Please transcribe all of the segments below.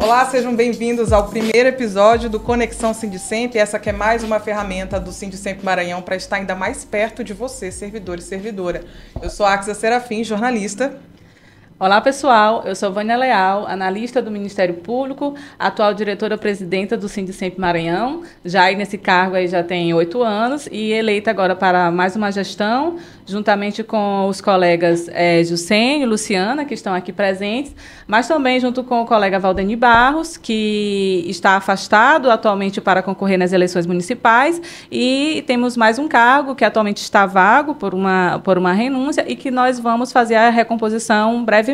Olá, sejam bem-vindos ao primeiro episódio do Conexão Sindicemp. Essa que é mais uma ferramenta do Sindicemp Maranhão para estar ainda mais perto de você, servidor e servidora. Eu sou a Axa Serafim, jornalista. Olá, pessoal. Eu sou Vânia Leal, analista do Ministério Público, atual diretora-presidenta do Sindicemp Maranhão. Já aí nesse cargo aí já tem 8 anos e eleita agora para mais uma gestão, juntamente com os colegas Juscelio e Luciana, que estão aqui presentes, mas também junto com o colega Valdeni Barros, que está afastado atualmente para concorrer nas eleições municipais, e temos mais um cargo que atualmente está vago por uma renúncia e que nós vamos fazer a recomposição brevemente.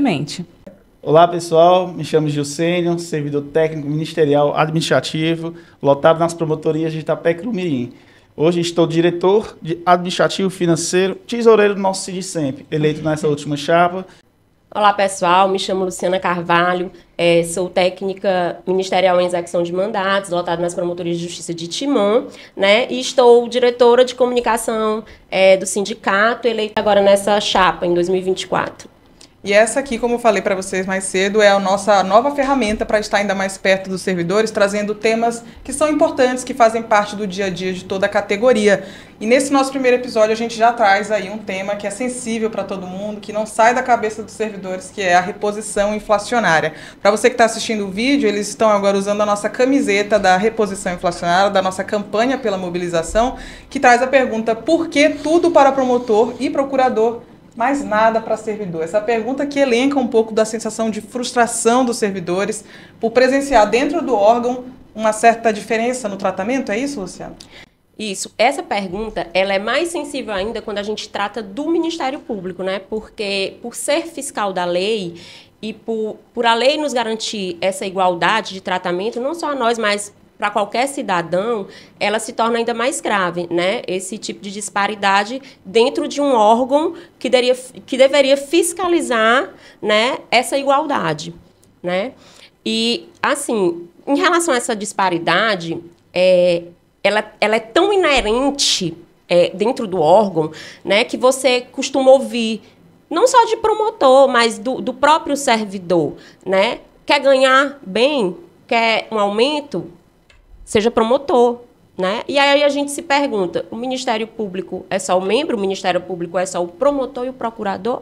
Olá, pessoal, me chamo Juscelio, servidor técnico ministerial administrativo, lotado nas promotorias de Itapé e Crumirim. Hoje estou diretor de administrativo financeiro, tesoureiro do nosso Sindicemp, eleito nessa última chapa. Olá, pessoal, me chamo Luciana Carvalho, sou técnica ministerial em execução de mandatos, lotada nas promotorias de justiça de Timon, né? E estou diretora de comunicação do sindicato, eleita agora nessa chapa em 2024. E essa aqui, como eu falei para vocês mais cedo, é a nossa nova ferramenta para estar ainda mais perto dos servidores, trazendo temas que são importantes, que fazem parte do dia a dia de toda a categoria. E nesse nosso primeiro episódio a gente já traz aí um tema que é sensível para todo mundo, que não sai da cabeça dos servidores, que é a reposição inflacionária. Para você que está assistindo o vídeo, eles estão agora usando a nossa camiseta da reposição inflacionária, da nossa campanha pela mobilização, que traz a pergunta: por que tudo para promotor e procurador, mas nada para servidor? Essa pergunta que elenca um pouco da sensação de frustração dos servidores por presenciar dentro do órgão uma certa diferença no tratamento. É isso, Luciano? Isso. Essa pergunta, ela é mais sensível ainda quando a gente trata do Ministério Público, né? Porque por ser fiscal da lei e por a lei nos garantir essa igualdade de tratamento, não só a nós, mas para qualquer cidadão, ela se torna ainda mais grave, né? Esse tipo de disparidade dentro de um órgão que deveria fiscalizar, né, essa igualdade, né? E, assim, em relação a essa disparidade, ela é tão inerente dentro do órgão, né, que você costuma ouvir, não só de promotor, mas do próprio servidor, né? Quer ganhar bem? Quer um aumento? Seja promotor, né? E aí a gente se pergunta, o Ministério Público é só o membro? O Ministério Público é só o promotor e o procurador?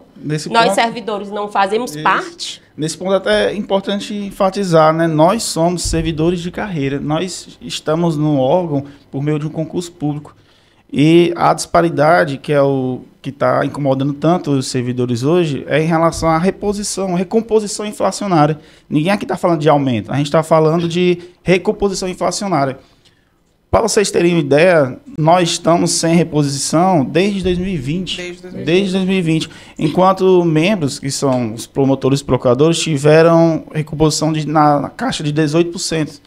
Nós, servidores, não fazemos parte? Nesse ponto até é importante enfatizar, né? Nós somos servidores de carreira, nós estamos no órgão por meio de um concurso público. E a disparidade, que é o que está incomodando tanto os servidores hoje, é em relação à recomposição inflacionária. Ninguém aqui está falando de aumento, a gente está falando de recomposição inflacionária. Para vocês terem uma ideia, nós estamos sem reposição desde 2020. Desde 2020. Enquanto membros, que são os promotores e procuradores, tiveram recomposição na caixa de 18%.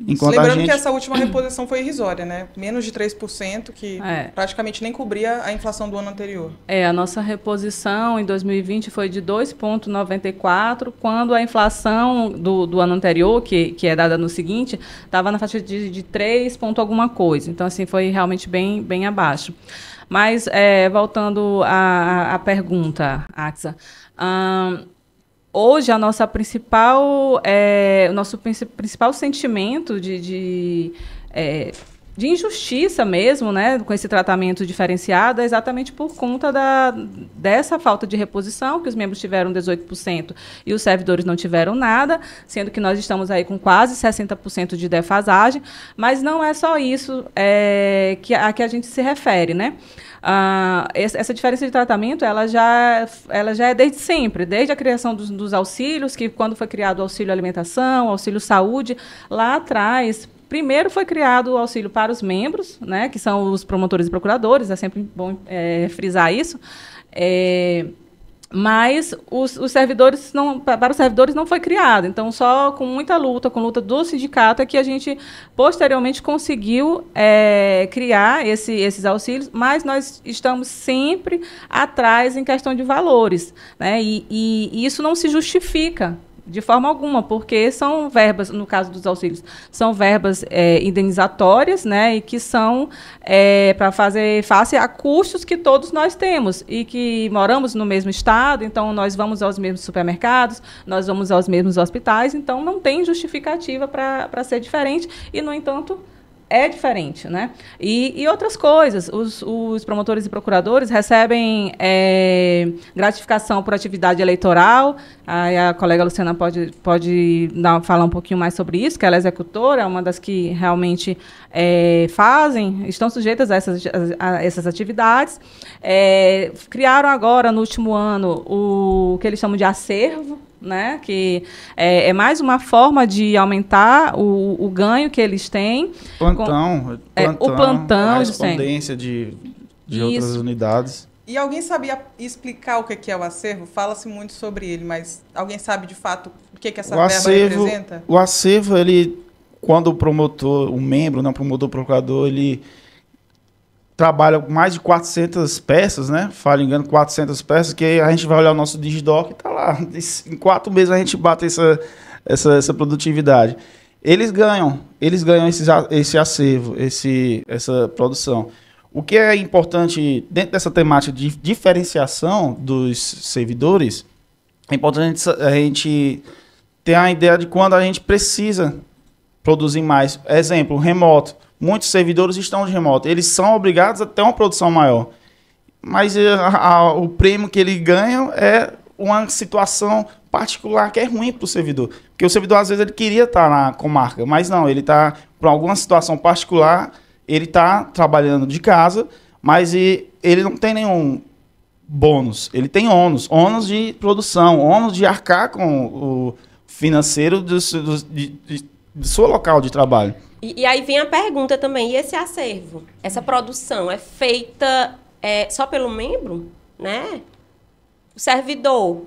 Lembrando que essa última reposição foi irrisória, né? Menos de 3%, que praticamente nem cobria a inflação do ano anterior. A nossa reposição em 2020 foi de 2,94%, quando a inflação do ano anterior, que é dada no seguinte, estava na faixa de 3 ponto alguma coisa. Então, assim, foi realmente bem abaixo. Mas, voltando à pergunta, Axa, hoje, o nosso principal sentimento de injustiça mesmo, né, com esse tratamento diferenciado, é exatamente por conta dessa falta de reposição, que os membros tiveram 18% e os servidores não tiveram nada, sendo que nós estamos aí com quase 60% de defasagem, mas não é só isso a que a gente se refere, né? Essa diferença de tratamento ela já é desde sempre, desde a criação dos auxílios, que quando foi criado o auxílio alimentação, o auxílio saúde, lá atrás, primeiro foi criado o auxílio para os membros, né, que são os promotores e procuradores, é sempre bom frisar isso, mas os servidores para os servidores não foi criado. Então, só com muita luta, com luta do sindicato, é que a gente posteriormente conseguiu criar esses auxílios, mas nós estamos sempre atrás em questão de valores, né? E isso não se justifica De forma alguma, porque são verbas, no caso dos auxílios, são verbas indenizatórias, né, e que são para fazer face a custos que todos nós temos e que moramos no mesmo estado, então nós vamos aos mesmos supermercados, nós vamos aos mesmos hospitais, então não tem justificativa para ser diferente e, no entanto, é diferente, né? E outras coisas, os promotores e procuradores recebem gratificação por atividade eleitoral. Aí a colega Luciana pode falar um pouquinho mais sobre isso, que ela é executora, é uma das que realmente estão sujeitas a essas atividades. Criaram agora, no último ano, o que eles chamam de acervo, né, que é mais uma forma de aumentar o ganho que eles têm. O plantão, a correspondência de outras unidades. E alguém sabia explicar o que é o acervo? Fala-se muito sobre ele, mas alguém sabe de fato o que essa verba representa? O acervo, ele, quando o promotor, o membro, não, promotor, procurador, ele trabalha mais de 400 peças, né? Falo engano, 400 peças, que a gente vai olhar o nosso Digidoc e tá lá. Em 4 meses a gente bate essa produtividade. Eles ganham esse acervo, essa produção. O que é importante dentro dessa temática de diferenciação dos servidores, é importante a gente ter a ideia de quando a gente precisa produzir mais. Exemplo, remoto. Muitos servidores estão de remoto. Eles são obrigados a ter uma produção maior. Mas o prêmio que eles ganham é uma situação particular que é ruim para o servidor. Porque o servidor, às vezes, ele queria estar na comarca, mas não, ele está, por alguma situação particular, ele está trabalhando de casa, mas ele não tem nenhum bônus. Ele tem ônus de produção, ônus de arcar com o financeiro do seu local de trabalho. E aí vem a pergunta também, e esse acervo? Essa produção é feita só pelo membro, né? O servidor,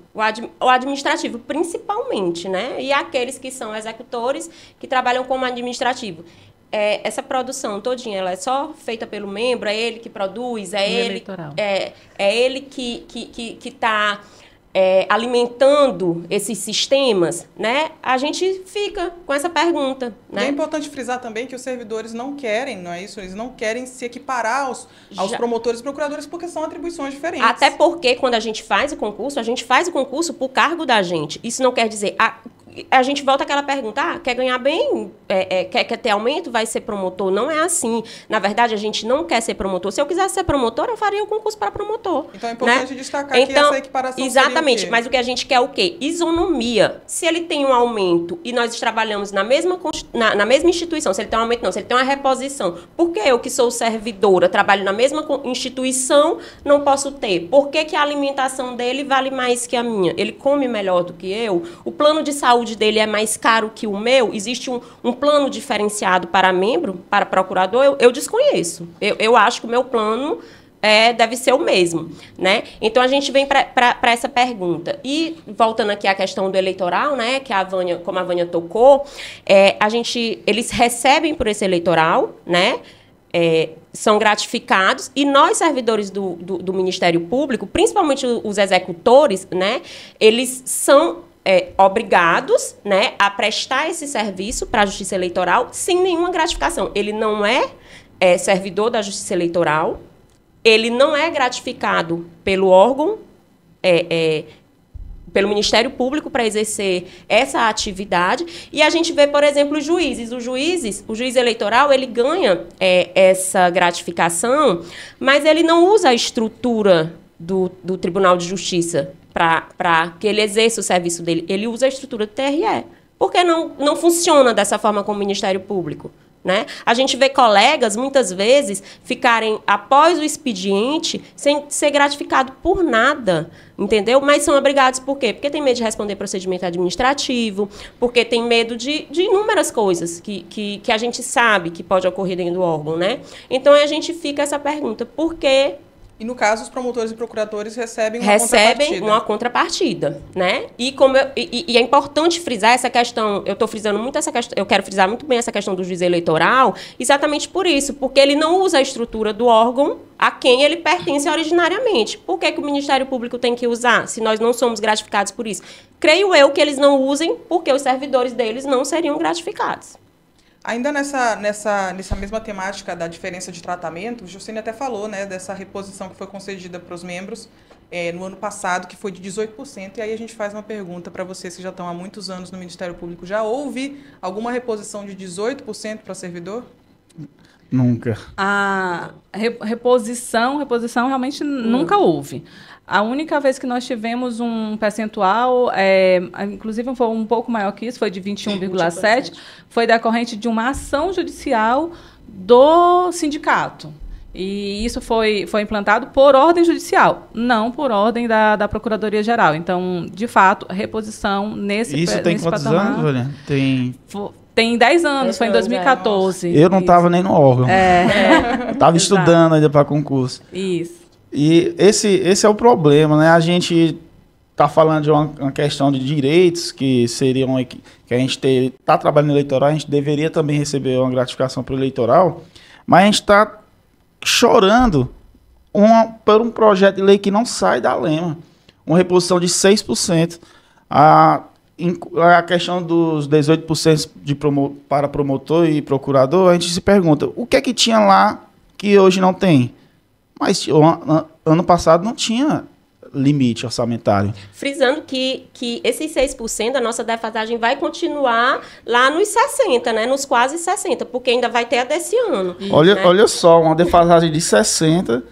o administrativo, principalmente, né? E aqueles que são executores, que trabalham como administrativo. Essa produção todinha, ela é só feita pelo membro? É ele que produz? É ele que está alimentando esses sistemas, né? A gente fica com essa pergunta, né? E é importante frisar também que os servidores não querem, não é isso? Eles não querem se equiparar aos promotores e procuradores porque são atribuições diferentes. Até porque quando a gente faz o concurso por cargo da gente. Isso não quer dizer... A gente volta àquela pergunta, quer ganhar bem, quer ter aumento, vai ser promotor. Não é assim. Na verdade, a gente não quer ser promotor. Se eu quisesse ser promotor, eu faria o concurso para promotor. Então é importante destacar que essa equiparação exatamente, seria o quê? Mas o que a gente quer é o quê? Isonomia. Se ele tem um aumento e nós trabalhamos na mesma instituição, se ele tem um aumento não, se ele tem uma reposição, por que eu que sou servidora, trabalho na mesma instituição, não posso ter? Por que a alimentação dele vale mais que a minha? Ele come melhor do que eu? O plano de saúde dele é mais caro que o meu? Existe um plano diferenciado para membro, para procurador? Eu desconheço. Eu acho que o meu plano deve ser o mesmo, né? Então, a gente vem para essa pergunta. E, voltando aqui à questão do eleitoral, né, que como a Vânia tocou, eles recebem por esse eleitoral, né? São gratificados, e nós, servidores do Ministério Público, principalmente os executores, né, eles são obrigados, né, a prestar esse serviço para a Justiça Eleitoral sem nenhuma gratificação. Ele não é servidor da Justiça Eleitoral, ele não é gratificado pelo órgão, pelo Ministério Público para exercer essa atividade. E a gente vê, por exemplo, os juízes. O juiz eleitoral, ele ganha essa gratificação, mas ele não usa a estrutura do Tribunal de Justiça para que ele exerça o serviço dele. Ele usa a estrutura do TRE. Porque não funciona dessa forma com o Ministério Público, né? A gente vê colegas, muitas vezes, ficarem, após o expediente, sem ser gratificado por nada, entendeu? Mas são obrigados por quê? Porque tem medo de responder procedimento administrativo, porque tem medo de inúmeras coisas que a gente sabe que pode ocorrer dentro do órgão, né? Então, a gente fica essa pergunta, por que... E, no caso, os promotores e procuradores recebem uma contrapartida, né? E é importante frisar essa questão, eu estou frisando muito essa questão, eu quero frisar muito bem essa questão do juiz eleitoral, exatamente por isso, porque ele não usa a estrutura do órgão, a quem ele pertence originariamente. Por que o Ministério Público tem que usar, se nós não somos gratificados por isso? Creio eu que eles não usem, porque os servidores deles não seriam gratificados. Ainda nessa mesma temática da diferença de tratamento, o Juscelino até falou, né, dessa reposição que foi concedida para os membros no ano passado, que foi de 18%. E aí a gente faz uma pergunta para vocês que já estão há muitos anos no Ministério Público. Já houve alguma reposição de 18% para servidor? Nunca. A reposição realmente nunca houve. A única vez que nós tivemos um percentual, inclusive foi um pouco maior que isso, foi de 21,7%, foi decorrente de uma ação judicial do sindicato. E isso foi implantado por ordem judicial, não por ordem da Procuradoria-Geral. Então, de fato, a reposição nesse patamar... Isso tem quantos anos, Juliana? Tem 10 anos, foi em 2014. Eu não estava nem no órgão. Estava estudando ainda para concurso. Isso. E esse é o problema, né? A gente está falando de uma questão de direitos que seriam que a gente está trabalhando no eleitoral, a gente deveria também receber uma gratificação para o eleitoral, mas a gente está chorando por um projeto de lei que não sai da lema. Uma reposição de 6%. A questão dos 18% para promotor e procurador, a gente se pergunta, o que é que tinha lá que hoje não tem? Mas ano passado não tinha limite orçamentário. Frisando que esses 6%, a nossa defasagem vai continuar lá nos 60%, né? Nos quase 60%, porque ainda vai ter a desse ano. Olha só, uma defasagem de 60%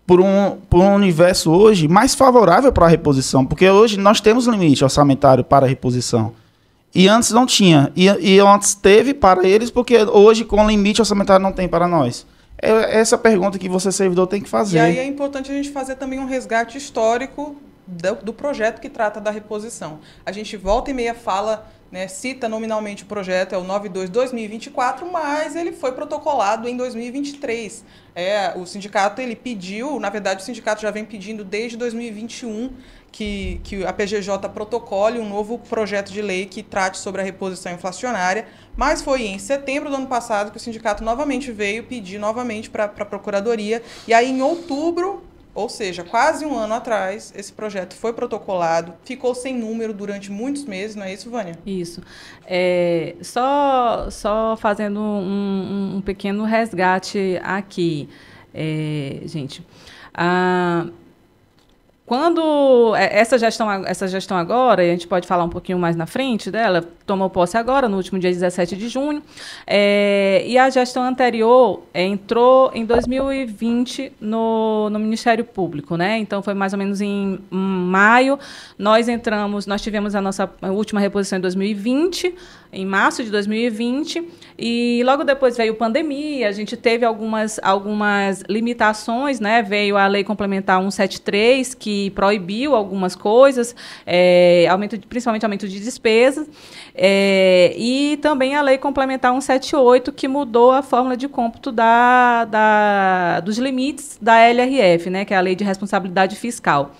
por um universo hoje mais favorável para a reposição, porque hoje nós temos limite orçamentário para a reposição. E antes não tinha. E antes teve para eles, porque hoje com limite orçamentário não tem para nós. É essa pergunta que você, servidor, tem que fazer. E aí é importante a gente fazer também um resgate histórico do projeto que trata da reposição. A gente volta e meia fala, né, cita nominalmente o projeto, é o 92/2024, mas ele foi protocolado em 2023. O sindicato ele pediu, na verdade o sindicato já vem pedindo desde 2021 que a PGJ protocole um novo projeto de lei que trate sobre a reposição inflacionária, mas foi em setembro do ano passado que o sindicato novamente veio pedir novamente para a Procuradoria, e aí em outubro, ou seja, quase um ano atrás, esse projeto foi protocolado, ficou sem número durante muitos meses, não é isso, Vânia? Isso. Só fazendo um pequeno resgate aqui, gente. Quando essa gestão agora, e a gente pode falar um pouquinho mais na frente dela, tomou posse agora, no último dia 17 de junho, e a gestão anterior entrou em 2020 no Ministério Público, né? Então, foi mais ou menos em maio, nós tivemos a nossa última reposição em 2020, em março de 2020, e logo depois veio pandemia, a gente teve algumas limitações, né? Veio a Lei Complementar 173, que proibiu algumas coisas, principalmente aumento de despesas, e também a Lei Complementar 178, que mudou a fórmula de cômputo dos limites da LRF, né? Que é a Lei de Responsabilidade Fiscal.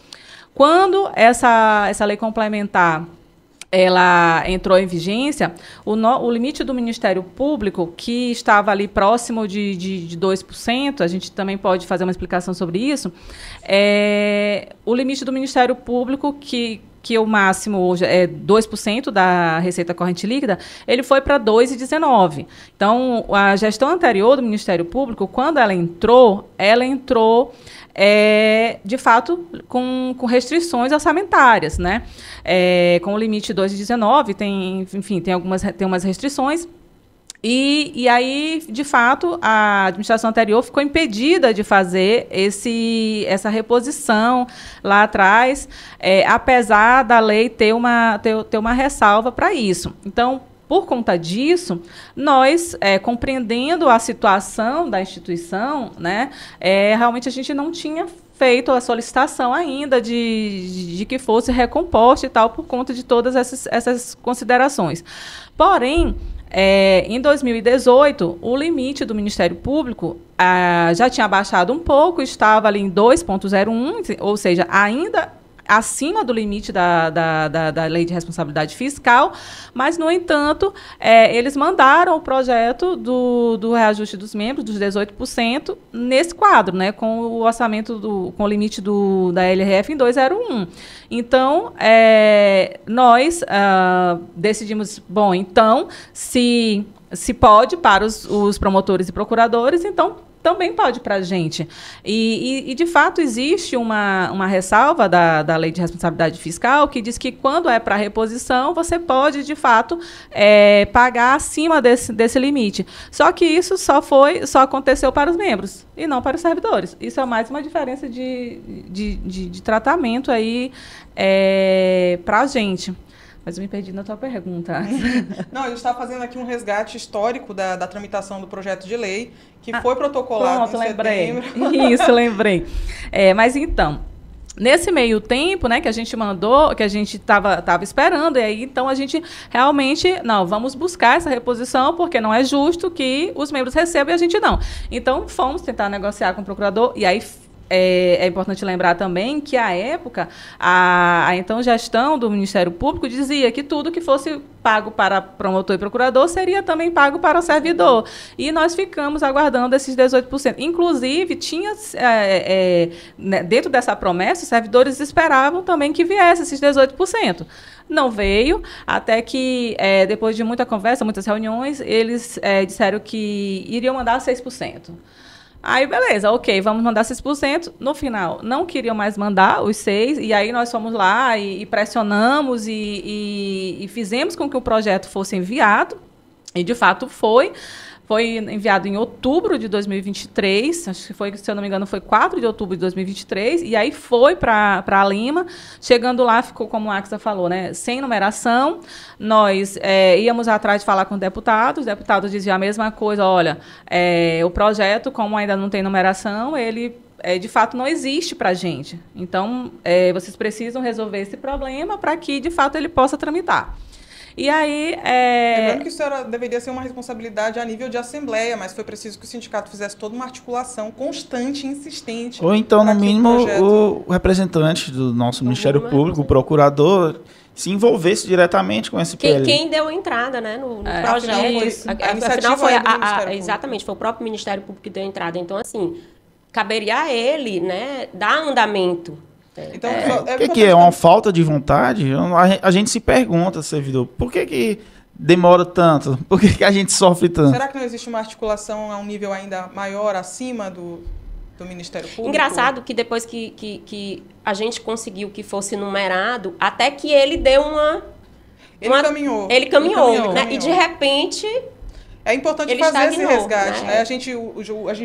Quando essa lei complementar ela entrou em vigência, o limite do Ministério Público, que estava ali próximo de 2%, a gente também pode fazer uma explicação sobre isso, o limite do Ministério Público, que o máximo hoje é 2% da receita corrente líquida, ele foi para 2,19%. Então, a gestão anterior do Ministério Público, quando ela entrou de fato, com restrições orçamentárias, né? Com o limite 2,19, tem umas restrições. E aí, de fato, a administração anterior ficou impedida de fazer essa reposição lá atrás, apesar da lei ter uma ressalva para isso. Então, por conta disso, nós, compreendendo a situação da instituição, né, realmente a gente não tinha feito a solicitação ainda de que fosse recomposta e tal, por conta de todas essas considerações. Porém, em 2018, o limite do Ministério Público já tinha baixado um pouco, estava ali em 2,01, ou seja, ainda acima do limite da Lei de Responsabilidade Fiscal, mas, no entanto, eles mandaram o projeto do reajuste dos membros, dos 18%, nesse quadro, né, com o orçamento, com o limite da LRF em 201. Então, nós decidimos, bom, então, se pode para os promotores e procuradores, então também pode para a gente. E, de fato, existe uma ressalva da Lei de Responsabilidade Fiscal que diz que, quando é para reposição, você pode, de fato, pagar acima desse limite. Só que isso só aconteceu para os membros e não para os servidores. Isso é mais uma diferença de tratamento aí para a gente. Mas eu me perdi na tua pergunta. Não, a gente está fazendo aqui um resgate histórico da tramitação do projeto de lei, que foi protocolado em setembro. Isso, lembrei. Mas então, nesse meio tempo, né, que a gente mandou, que a gente estava esperando, e aí então a gente realmente, não, vamos buscar essa reposição, porque não é justo que os membros recebam e a gente não. Então, fomos tentar negociar com o procurador, e aí é importante lembrar também que, à época, a então gestão do Ministério Público dizia que tudo que fosse pago para promotor e procurador seria também pago para o servidor. E nós ficamos aguardando esses 18%. Inclusive, tinha, dentro dessa promessa, os servidores esperavam também que viesse esses 18%. Não veio, até que, depois de muita conversa, muitas reuniões, eles disseram que iriam mandar 6%. Aí, beleza, ok, vamos mandar 6%. No final, não queriam mais mandar os 6%, e aí nós fomos lá e pressionamos e fizemos com que o projeto fosse enviado, e de fato foi. Foi enviado em outubro de 2023, acho que foi, se eu não me engano, foi 4 de outubro de 2023, e aí foi para Lima. Chegando lá, ficou, como a Axa falou, né, sem numeração. Nós íamos atrás de falar com os deputados diziam a mesma coisa, olha, o projeto, como ainda não tem numeração, ele de fato não existe para a gente. Então, vocês precisam resolver esse problema para que, de fato, ele possa tramitar. E aí... Lembrando que isso deveria ser uma responsabilidade a nível de assembleia, mas foi preciso que o sindicato fizesse toda uma articulação constante e insistente. Ou então, no mínimo, o representante do nosso Ministério Público, o procurador, se envolvesse diretamente com esse PL. Quem deu entrada, né, no projeto. Afinal, foi exatamente, foi o próprio Ministério Público que deu entrada. Então, assim, caberia a ele, né, dar andamento. Então, o que é uma falta de vontade? A gente se pergunta, servidor, por que demora tanto? Por que a gente sofre tanto? Será que não existe uma articulação a um nível ainda maior, acima do Ministério Público? Engraçado que depois que a gente conseguiu que fosse numerado, até que ele deu caminhou. Ele caminhou, né? E de repente... É importante fazer esse resgate, né? A gente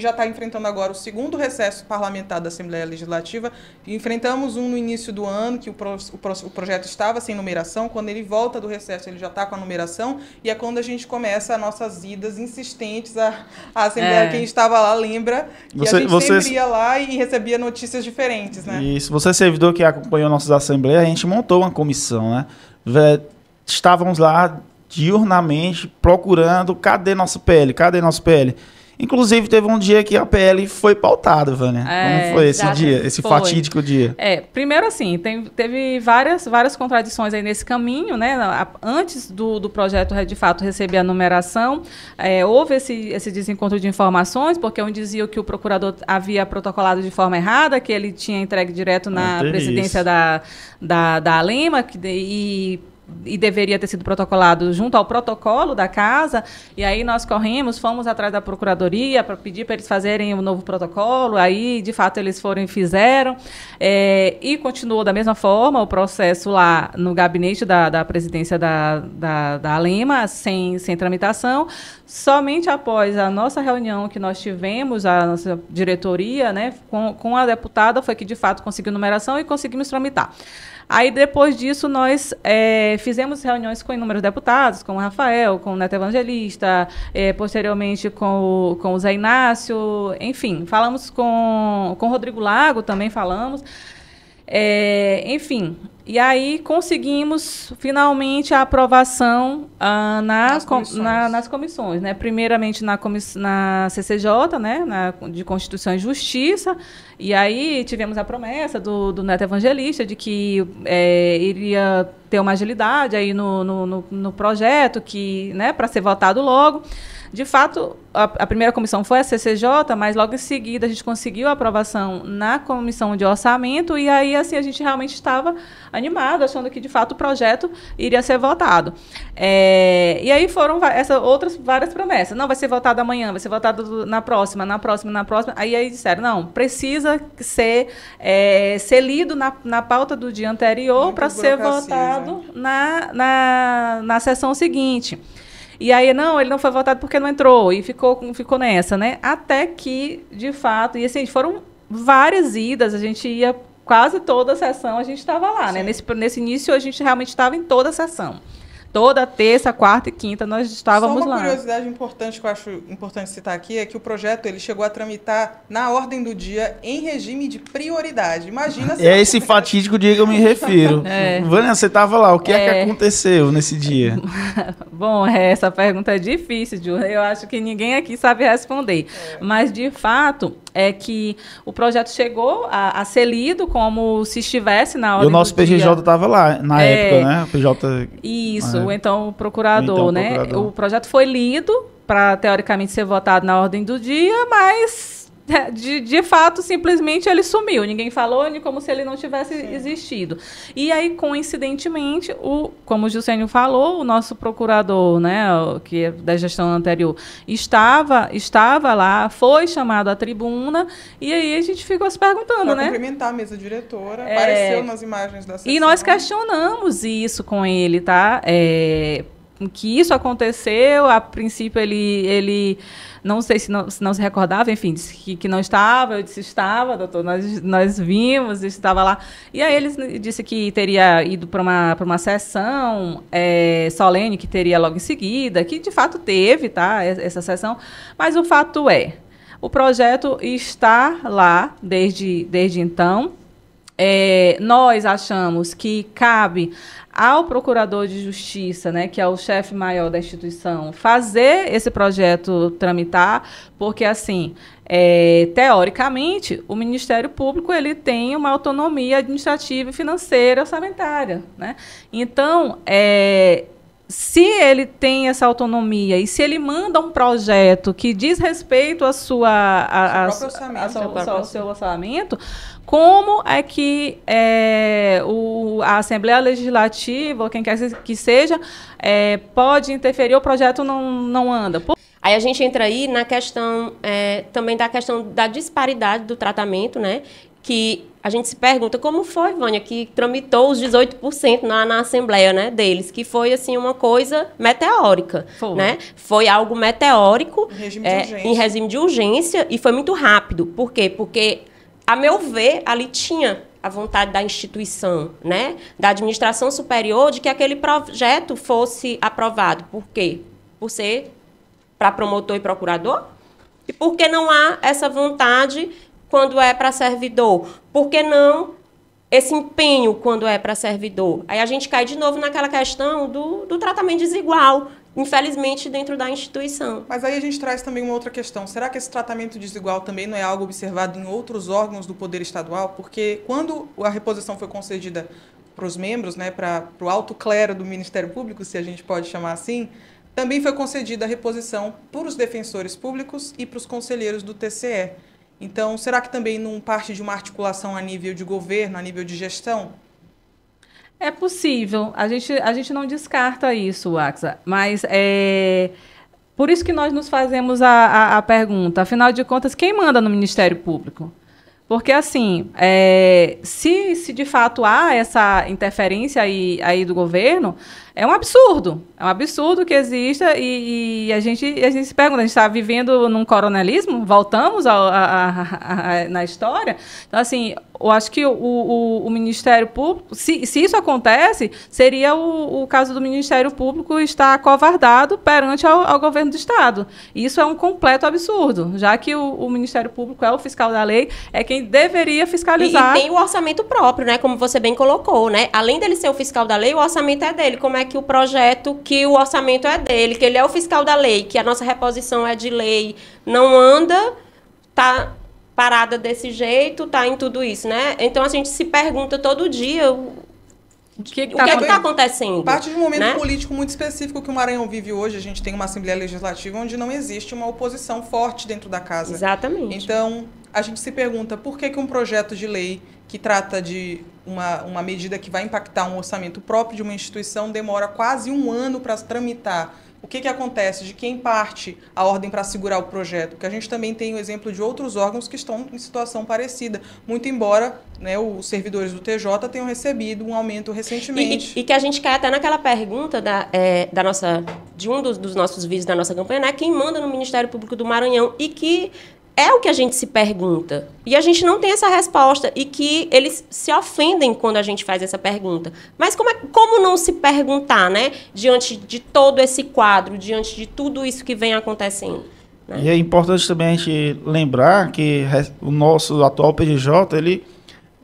já está enfrentando agora o segundo recesso parlamentar da Assembleia Legislativa. Enfrentamos um no início do ano, que o projeto estava sem numeração. Quando ele volta do recesso, ele já está com a numeração. E é quando a gente começa as nossas idas insistentes à Assembleia. Quem estava lá lembra que a gente sempre ia lá e recebia notícias diferentes, né? Isso. Você, servidor que acompanhou nossas assembleias, a gente montou uma comissão, né? Estávamos lá diurnamente procurando, cadê nosso PL? Inclusive, teve um dia que a PL foi pautada, Vânia. Como foi esse dia, fatídico dia? Primeiro, assim, teve várias contradições aí nesse caminho, né? Antes do projeto, de fato, receber a numeração, houve esse desencontro de informações, porque um dizia que o procurador havia protocolado de forma errada, que ele tinha entregue direto na presidência da Lima, e deveria ter sido protocolado junto ao protocolo da casa, e aí nós fomos atrás da Procuradoria para pedir para eles fazerem um novo protocolo, aí, de fato, eles foram e fizeram, e continuou da mesma forma o processo lá no gabinete da presidência da Lima, sem tramitação. Somente após a nossa reunião que nós tivemos, a nossa diretoria, né, com a deputada, foi que, de fato, conseguiu numeração e conseguimos tramitar. Aí, depois disso, nós fizemos reuniões com inúmeros deputados, com o Rafael, com o Neto Evangelista, posteriormente com o Zé Inácio, enfim, falamos com o Rodrigo Lago, também falamos. Enfim, e aí conseguimos finalmente a aprovação nas comissões, né? Primeiramente na CCJ, né? De Constituição e Justiça, e aí tivemos a promessa do Neto Evangelista de que iria ter uma agilidade aí no projeto, né? Para ser votado logo. De fato, a primeira comissão foi a CCJ, mas logo em seguida a gente conseguiu a aprovação na comissão de orçamento e aí assim a gente realmente estava animado, achando que de fato o projeto iria ser votado. E aí foram essas outras várias promessas. Não, vai ser votado amanhã, vai ser votado na próxima. Aí disseram, não, precisa ser lido na pauta do dia anterior para ser votado na sessão seguinte. E aí, não, ele não foi votado porque não entrou, e ficou nessa, né? Até que, de fato, e assim, foram várias idas, a gente ia quase toda a sessão, a gente estava lá, né? Nesse início, a gente realmente estava em toda a sessão. Toda terça, quarta e quinta nós estávamos lá. Só uma curiosidade importante que eu acho importante citar aqui é que o projeto ele chegou a tramitar na ordem do dia em regime de prioridade. Imagina se... É esse fatídico dia que eu me refiro. Vânia, você estava lá, o que é que aconteceu nesse dia? Bom, essa pergunta é difícil, Ju. Eu acho que ninguém aqui sabe responder. Mas, de fato, é que o projeto chegou a ser lido como se estivesse na ordem do dia. E o nosso PGJ estava lá, na época, né? O PJ... Isso, o procurador, né? O projeto foi lido para, teoricamente, ser votado na ordem do dia, mas, de fato, simplesmente ele sumiu. Ninguém falou, nem como se ele não tivesse existido. E aí, coincidentemente, como o Juscelino falou, o nosso procurador, né, que é da gestão anterior, estava lá, foi chamado à tribuna, e aí a gente ficou se perguntando, né? Cumprimentar a mesa diretora, apareceu nas imagens da sessão. E nós questionamos isso com ele, tá? Que isso aconteceu, a princípio ele não sei se não se recordava, enfim, disse que não estava, eu disse estava, doutor, nós vimos, estava lá. E aí ele disse que teria ido para uma sessão solene, que teria logo em seguida, que de fato teve, tá, essa sessão, mas o fato o projeto está lá desde então. Nós achamos que cabe ao Procurador de Justiça, né, que é o chefe maior da instituição, fazer esse projeto tramitar, porque, assim, teoricamente, o Ministério Público ele tem uma autonomia administrativa, financeira, orçamentária, né? Então, se ele tem essa autonomia e se ele manda um projeto que diz respeito ao seu orçamento, como é que a Assembleia Legislativa, ou quem quer que seja, pode interferir, o projeto não anda? Aí a gente entra aí na questão, também da questão da disparidade do tratamento, né? Que a gente se pergunta como foi, Vânia, que tramitou os 18% na Assembleia, né, deles, que foi, assim, uma coisa meteórica, né? Foi algo meteórico, em regime de urgência, e foi muito rápido. Por quê? Porque, a meu ver, ali tinha a vontade da instituição, né, da administração superior, de que aquele projeto fosse aprovado. Por quê? Por ser para promotor e procurador? E por que não há essa vontade quando é para servidor? Por que não esse empenho quando é para servidor? Aí a gente cai de novo naquela questão do tratamento desigual, infelizmente, dentro da instituição. Mas aí a gente traz também uma outra questão. Será que esse tratamento desigual também não é algo observado em outros órgãos do Poder Estadual? Porque quando a reposição foi concedida para os membros, né, para o alto clero do Ministério Público, se a gente pode chamar assim, também foi concedida a reposição para os defensores públicos e para os conselheiros do TCE. Então, será que também não parte de uma articulação a nível de governo, a nível de gestão? É possível. A gente não descarta isso, Waxa. Mas por isso que nós nos fazemos a pergunta. Afinal de contas, quem manda no Ministério Público? Porque, assim, se de fato há essa interferência aí do governo, é um absurdo. É um absurdo que exista e a gente se pergunta, a gente está vivendo num coronelismo? Voltamos na história? Então, assim, eu acho que o Ministério Público, se isso acontece, seria o caso do Ministério Público estar acovardado perante ao governo do Estado. E isso é um completo absurdo, já que o Ministério Público é o fiscal da lei, é quem deveria fiscalizar. E tem o orçamento próprio, né? Como você bem colocou, né? Além dele ser o fiscal da lei, o orçamento é dele. Como é que o projeto, que o orçamento é dele, que ele é o fiscal da lei, que a nossa reposição é de lei, não anda, tá parada desse jeito, tá em tudo isso, né? Então a gente se pergunta todo dia o que está acontecendo. Parte de um momento, né, político muito específico que o Maranhão vive hoje. A gente tem uma Assembleia Legislativa onde não existe uma oposição forte dentro da casa. Exatamente. Então, a gente se pergunta por que um projeto de lei que trata de uma medida que vai impactar um orçamento próprio de uma instituição demora quase um ano para tramitar. O que acontece? De quem parte a ordem para segurar o projeto? Porque a gente também tem o exemplo de outros órgãos que estão em situação parecida, muito embora, né, os servidores do TJ tenham recebido um aumento recentemente. E que a gente cai até naquela pergunta de um dos nossos vídeos da nossa campanha, né, quem manda no Ministério Público do Maranhão, e que é o que a gente se pergunta. E a gente não tem essa resposta. E que eles se ofendem quando a gente faz essa pergunta. Mas como não se perguntar, né? Diante de todo esse quadro, diante de tudo isso que vem acontecendo. Né? E é importante também a gente lembrar que o nosso atual PGJ, ele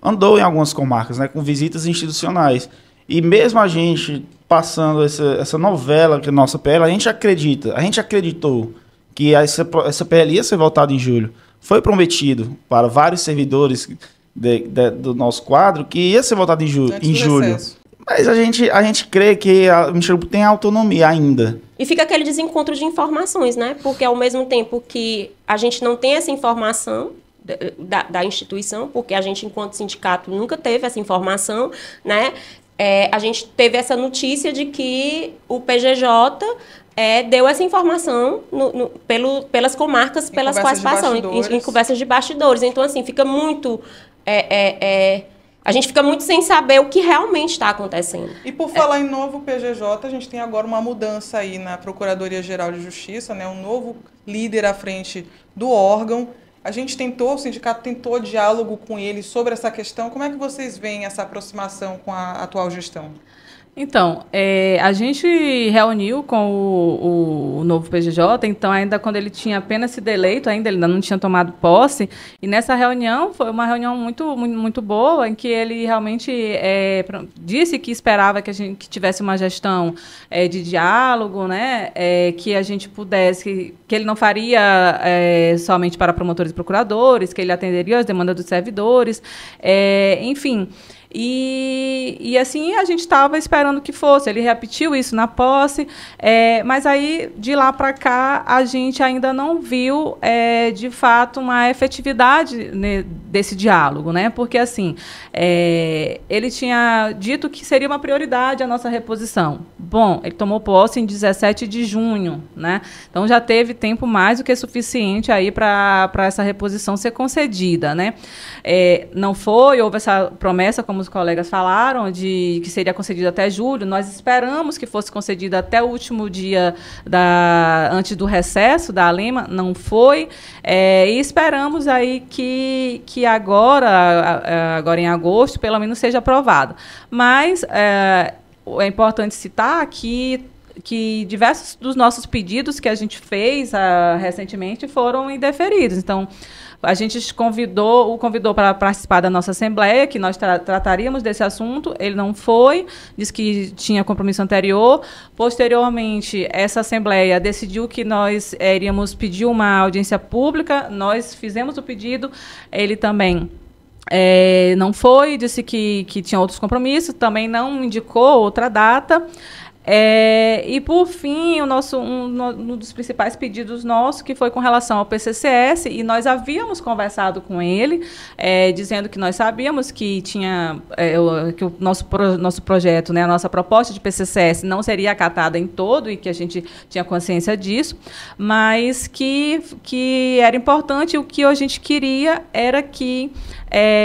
andou em algumas comarcas, né? Com visitas institucionais. E mesmo a gente passando essa novela que é a nossa PL, a gente acreditou que essa PL ia ser votada em julho. Foi prometido para vários servidores do nosso quadro que ia ser votado em julho. Mas a gente crê que o Ministério Público tem autonomia ainda. E fica aquele desencontro de informações, né? Porque ao mesmo tempo que a gente não tem essa informação da instituição, porque a gente, enquanto sindicato, nunca teve essa informação, né? A gente teve essa notícia de que o PGJ deu essa informação pelas comarcas pelas quais passam, em conversas de bastidores. Então, assim, fica muito... a gente fica muito sem saber o que realmente está acontecendo. E por falar em novo PGJ, a gente tem agora uma mudança aí na Procuradoria-Geral de Justiça, né? Um novo líder à frente do órgão. O sindicato tentou diálogo com ele sobre essa questão. Como é que vocês veem essa aproximação com a atual gestão? Então, a gente reuniu com o novo PGJ, então ainda quando ele tinha apenas sido eleito, ele ainda não tinha tomado posse, e nessa reunião, foi uma reunião muito, muito, muito boa, em que ele realmente disse que esperava que tivesse uma gestão de diálogo, né, que a gente pudesse, que ele não faria somente para promotores e procuradores, que ele atenderia as demandas dos servidores, enfim... E assim a gente estava esperando que fosse. Ele repetiu isso na posse, mas aí de lá para cá a gente ainda não viu de fato uma efetividade desse diálogo, né? Porque assim ele tinha dito que seria uma prioridade a nossa reposição. Bom, ele tomou posse em 17 de junho, né? Então já teve tempo mais do que suficiente aí para essa reposição ser concedida, né? Não houve essa promessa, como os colegas falaram, de que seria concedido até julho. Nós esperamos que fosse concedido até o último dia antes do recesso da ALEMA, não foi, e esperamos aí que agora em agosto, pelo menos seja aprovado. Mas é importante citar que diversos dos nossos pedidos que a gente fez recentemente foram indeferidos. Então, a gente o convidou para participar da nossa assembleia, que nós trataríamos desse assunto. Ele não foi, disse que tinha compromisso anterior. Posteriormente, essa assembleia decidiu que nós iríamos pedir uma audiência pública. Nós fizemos o pedido, ele também não foi, disse que tinha outros compromissos, também não indicou outra data. E, por fim, um dos principais pedidos nossos, que foi com relação ao PCCS, e nós havíamos conversado com ele, dizendo que nós sabíamos que que o nosso projeto, né, a nossa proposta de PCCS não seria acatada em todo, e que a gente tinha consciência disso, mas que era importante, o que a gente queria era que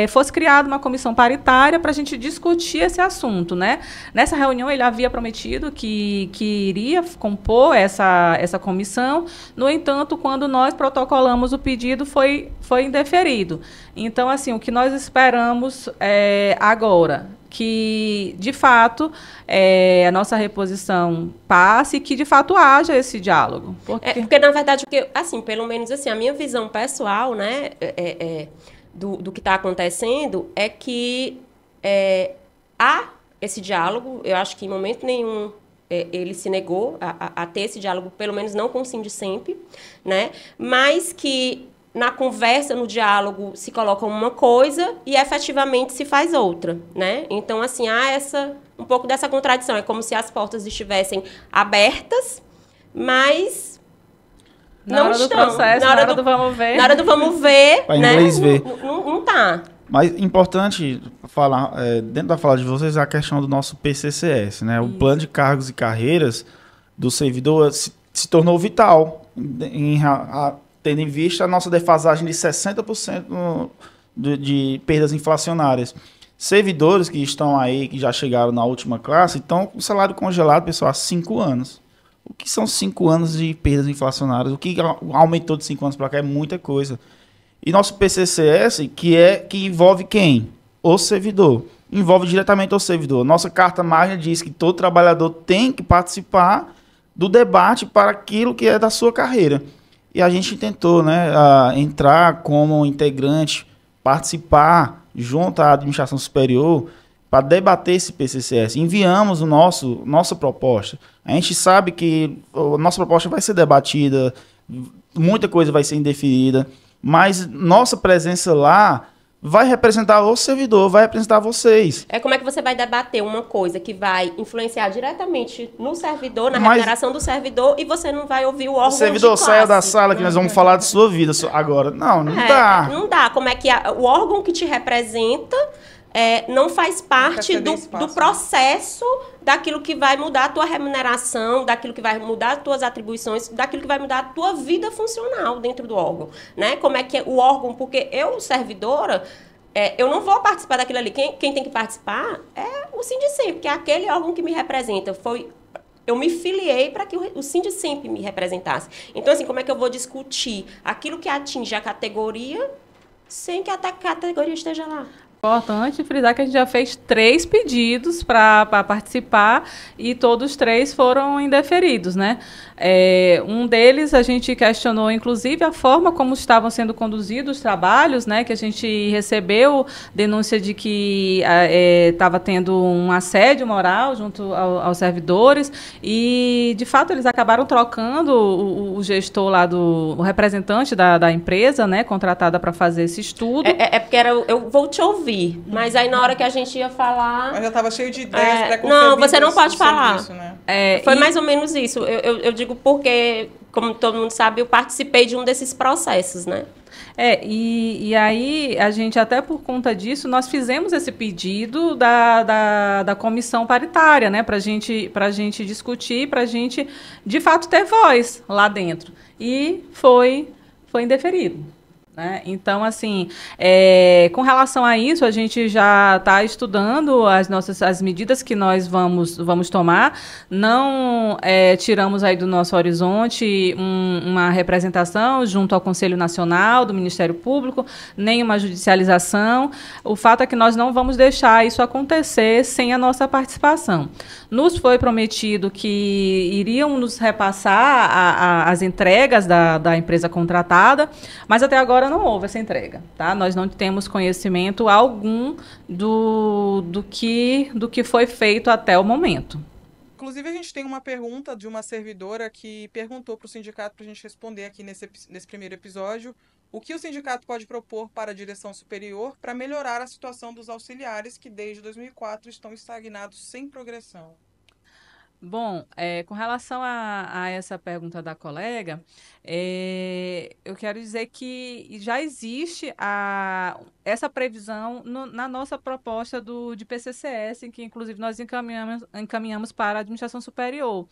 fosse criada uma comissão paritária para a gente discutir esse assunto, né? Nessa reunião ele havia prometido pedido que iria compor essa comissão. No entanto, quando nós protocolamos o pedido, foi indeferido. Então, assim, o que nós esperamos agora, que, de fato, a nossa reposição passe e que, de fato, haja esse diálogo. Porque na verdade, assim, pelo menos assim, a minha visão pessoal, né, do que está acontecendo é que há esse diálogo. Eu acho que em momento nenhum ele se negou a ter esse diálogo, pelo menos não com o Sindicemp, né, mas que na conversa, no diálogo, se coloca uma coisa e efetivamente se faz outra, né? Então, assim, há um pouco dessa contradição. É como se as portas estivessem abertas, mas na hora do processo, na hora do vamos ver. Na hora do vamos ver, para né? inglês ver. Não tá. Mas importante falar, dentro da fala de vocês, a questão do nosso PCCS, né? O plano de cargos e carreiras do servidor se tornou vital tendo em vista a nossa defasagem de 60% de perdas inflacionárias. Servidores que estão aí, que já chegaram na última classe, estão com salário congelado, pessoal, há 5 anos. O que são 5 anos de perdas inflacionárias? O que aumentou de 5 anos para cá é muita coisa. E nosso PCCS, que envolve quem? O servidor. Envolve diretamente o servidor. Nossa carta magna diz que todo trabalhador tem que participar do debate para aquilo que é da sua carreira. E a gente tentou, né, entrar como integrante, participar junto à administração superior para debater esse PCCS. Enviamos nossa proposta. A gente sabe que a nossa proposta vai ser debatida, muita coisa vai ser indeferida, mas nossa presença lá vai representar o servidor, vai representar vocês. Como é que você vai debater uma coisa que vai influenciar diretamente no servidor, na remuneração do servidor, e você não vai ouvir o órgão de classe? O servidor saia da sala que nós vamos falar de sua vida agora. Não dá. Não dá. Como é que o órgão que te representa não faz parte do processo daquilo que vai mudar a tua remuneração, daquilo que vai mudar as tuas atribuições, daquilo que vai mudar a tua vida funcional dentro do órgão, né? Como é que é o órgão, porque eu, servidora, eu não vou participar daquilo ali. Quem tem que participar é o Sindicemp, que é aquele órgão que me representa. Eu me filiei para que o Sindicemp me representasse. Então, assim, como é que eu vou discutir aquilo que atinge a categoria sem que a categoria esteja lá? Importante frisar que a gente já fez 3 pedidos para participar e todos 3 foram indeferidos, né? Um deles a gente questionou, inclusive, a forma como estavam sendo conduzidos os trabalhos, né? Que a gente recebeu denúncia de que estava tendo um assédio moral junto aos servidores e, de fato, eles acabaram trocando o gestor lá, o representante da empresa, né? Contratada para fazer esse estudo. Porque eu vou te ouvir. Mas aí na hora que a gente ia falar... Mas já estava cheio de ideias preconcebidas. Não, você não pode falar. Serviço, né? Foi mais ou menos isso. Eu digo porque, como todo mundo sabe, eu participei de um desses processos, né? E aí, a gente, até por conta disso, nós fizemos esse pedido da comissão paritária, né? Para a gente discutir, para a gente, de fato, ter voz lá dentro. E foi indeferido. Né? Então, assim, com relação a isso, a gente já está estudando as medidas que nós vamos tomar. Não tiramos aí do nosso horizonte uma representação junto ao Conselho Nacional, do Ministério Público, nem uma judicialização. O fato é que nós não vamos deixar isso acontecer sem a nossa participação. Nos foi prometido que iriam nos repassar as entregas da empresa contratada, mas até agora não houve essa entrega, tá? Nós não temos conhecimento algum do que foi feito até o momento. Inclusive, a gente tem uma pergunta de uma servidora que perguntou para o sindicato, para a gente responder aqui nesse primeiro episódio, o que o sindicato pode propor para a direção superior para melhorar a situação dos auxiliares que desde 2004 estão estagnados sem progressão. Bom, com relação a essa pergunta da colega, eu quero dizer que já existe essa previsão na nossa proposta de PCCS, em que, inclusive, nós encaminhamos para a administração superior.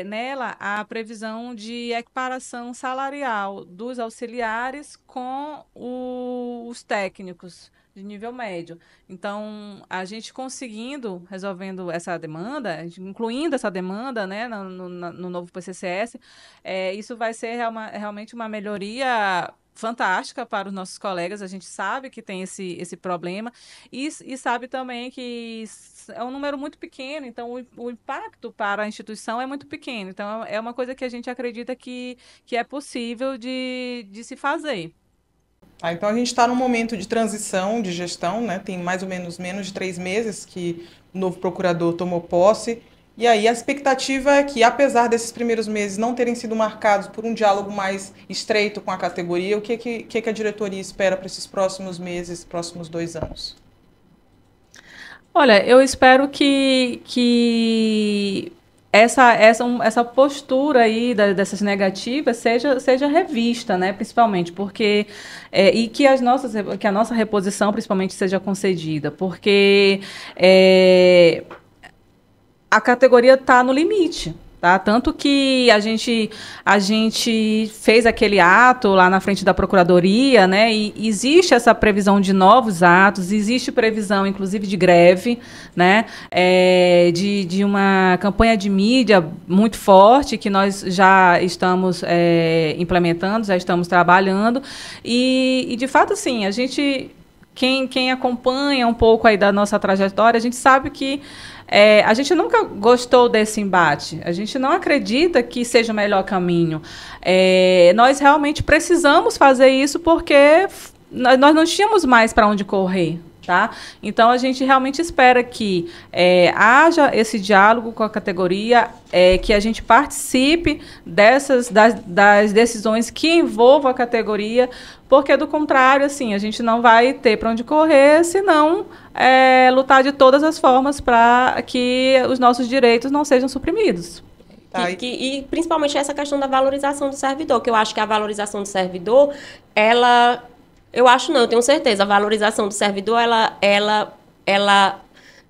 Nela, a previsão de equiparação salarial dos auxiliares com os técnicos, de nível médio. Então, a gente conseguindo, resolvendo essa demanda, incluindo essa demanda, né, no novo PCCS, isso vai ser realmente uma melhoria fantástica para os nossos colegas. A gente sabe que tem esse problema e sabe também que é um número muito pequeno, então o impacto para a instituição é muito pequeno. Então, é uma coisa que a gente acredita que é possível de se fazer. Então a gente está num momento de transição de gestão, né? Tem mais ou menos de 3 meses que o novo procurador tomou posse. E aí a expectativa é que, apesar desses primeiros meses não terem sido marcados por um diálogo mais estreito com a categoria, o que a diretoria espera para esses próximos meses, próximos 2 anos? Olha, eu espero que essa postura aí dessas negativas seja revista, né, principalmente, porque e que a nossa reposição principalmente seja concedida, porque a categoria está no limite. Tá? Tanto que a gente fez aquele ato lá na frente da Procuradoria, né? E existe essa previsão de novos atos, existe previsão, inclusive, de greve, né? De uma campanha de mídia muito forte que nós já estamos implementando, já estamos trabalhando. E de fato, assim, a gente... Quem acompanha um pouco aí da nossa trajetória, a gente sabe que a gente nunca gostou desse embate. A gente não acredita que seja o melhor caminho. Nós realmente precisamos fazer isso porque nós não tínhamos mais para onde correr. Tá? Então, a gente realmente espera que haja esse diálogo com a categoria, que a gente participe das decisões que envolvam a categoria, porque, do contrário, assim, a gente não vai ter para onde correr, senão lutar de todas as formas para que os nossos direitos não sejam suprimidos. E principalmente essa questão da valorização do servidor, que eu acho que a valorização do servidor, eu acho não, eu tenho certeza. A valorização do servidor, ela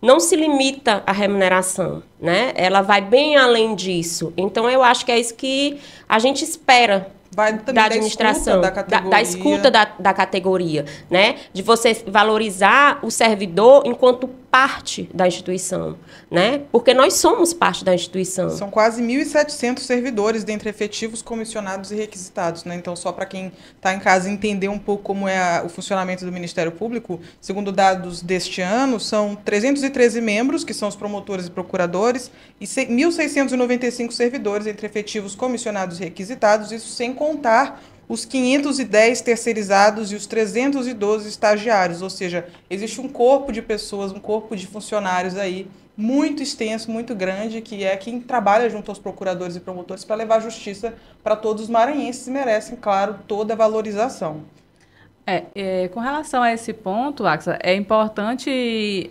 não se limita à remuneração, né? Ela vai bem além disso. Então, eu acho que é isso que a gente espera da administração, da escuta da categoria, né? De você valorizar o servidor enquanto parte da instituição, né? Porque nós somos parte da instituição. São quase 1.700 servidores, dentre efetivos, comissionados e requisitados, né? Então, só para quem está em casa entender um pouco como é o funcionamento do Ministério Público, segundo dados deste ano, são 313 membros, que são os promotores e procuradores, e 1.695 servidores, entre efetivos, comissionados e requisitados, isso sem contar os 510 terceirizados e os 312 estagiários, ou seja, existe um corpo de pessoas, um corpo de funcionários aí muito extenso, muito grande, que é quem trabalha junto aos procuradores e promotores para levar justiça para todos os maranhenses e merecem, claro, toda a valorização. Com relação a esse ponto, Axa, é importante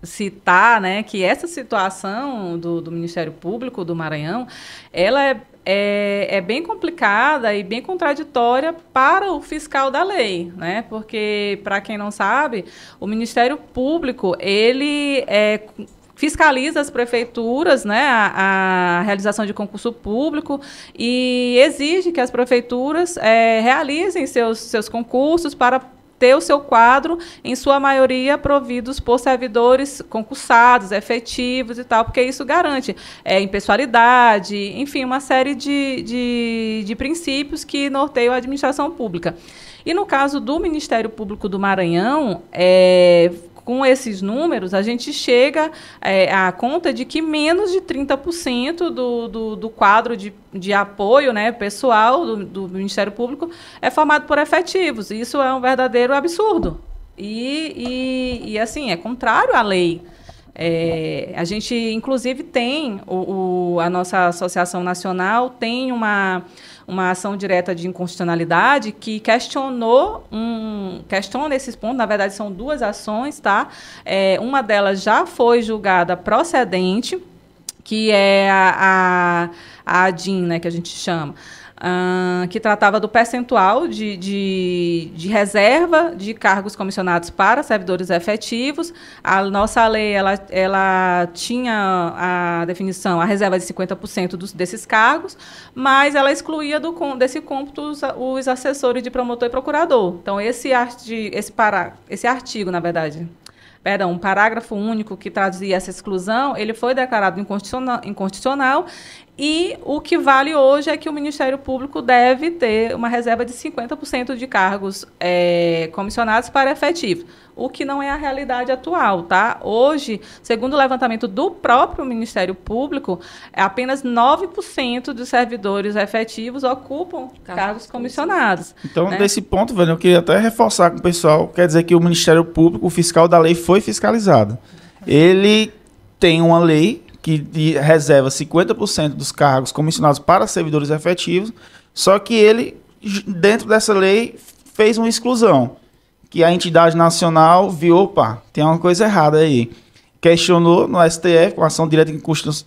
citar, né, que essa situação do Ministério Público do Maranhão, ela é bem complicada e bem contraditória para o fiscal da lei, né? Porque, para quem não sabe, o Ministério Público, ele fiscaliza as prefeituras, né, a realização de concurso público e exige que as prefeituras realizem seus concursos para ter o seu quadro, em sua maioria, providos por servidores concursados, efetivos e tal, porque isso garante impessoalidade, enfim, uma série de princípios que norteiam a administração pública. E no caso do Ministério Público do Maranhão, com esses números, a gente chega à conta de que menos de 30% do quadro de apoio, né, pessoal do Ministério Público é formado por efetivos. Isso é um verdadeiro absurdo. E assim, é contrário à lei. A gente, inclusive, tem, a nossa Associação Nacional tem uma ação direta de inconstitucionalidade que questiona esses pontos. Na verdade, são 2 ações, tá? Uma delas já foi julgada procedente, que é a ADIM, né, que a gente chama. que tratava do percentual de reserva de cargos comissionados para servidores efetivos. A nossa lei ela tinha a definição, a reserva de 50% desses cargos, mas ela excluía desse cômputo os assessores de promotor e procurador. Então, esse artigo, na verdade, perdão, um parágrafo único que trazia essa exclusão, ele foi declarado inconstitucional, e o que vale hoje é que o Ministério Público deve ter uma reserva de 50% de cargos comissionados para efetivos, o que não é a realidade atual, tá? Hoje, segundo o levantamento do próprio Ministério Público, apenas 9% dos servidores efetivos ocupam cargos comissionados. Então, desse ponto, velho, eu queria até reforçar com o pessoal, quer dizer que o Ministério Público, o fiscal da lei, foi fiscalizado. Ele tem uma lei que reserva 50% dos cargos comissionados para servidores efetivos, só que ele, dentro dessa lei, fez uma exclusão, que a entidade nacional viu, opa, tem uma coisa errada aí. Questionou no STF, com ação direta de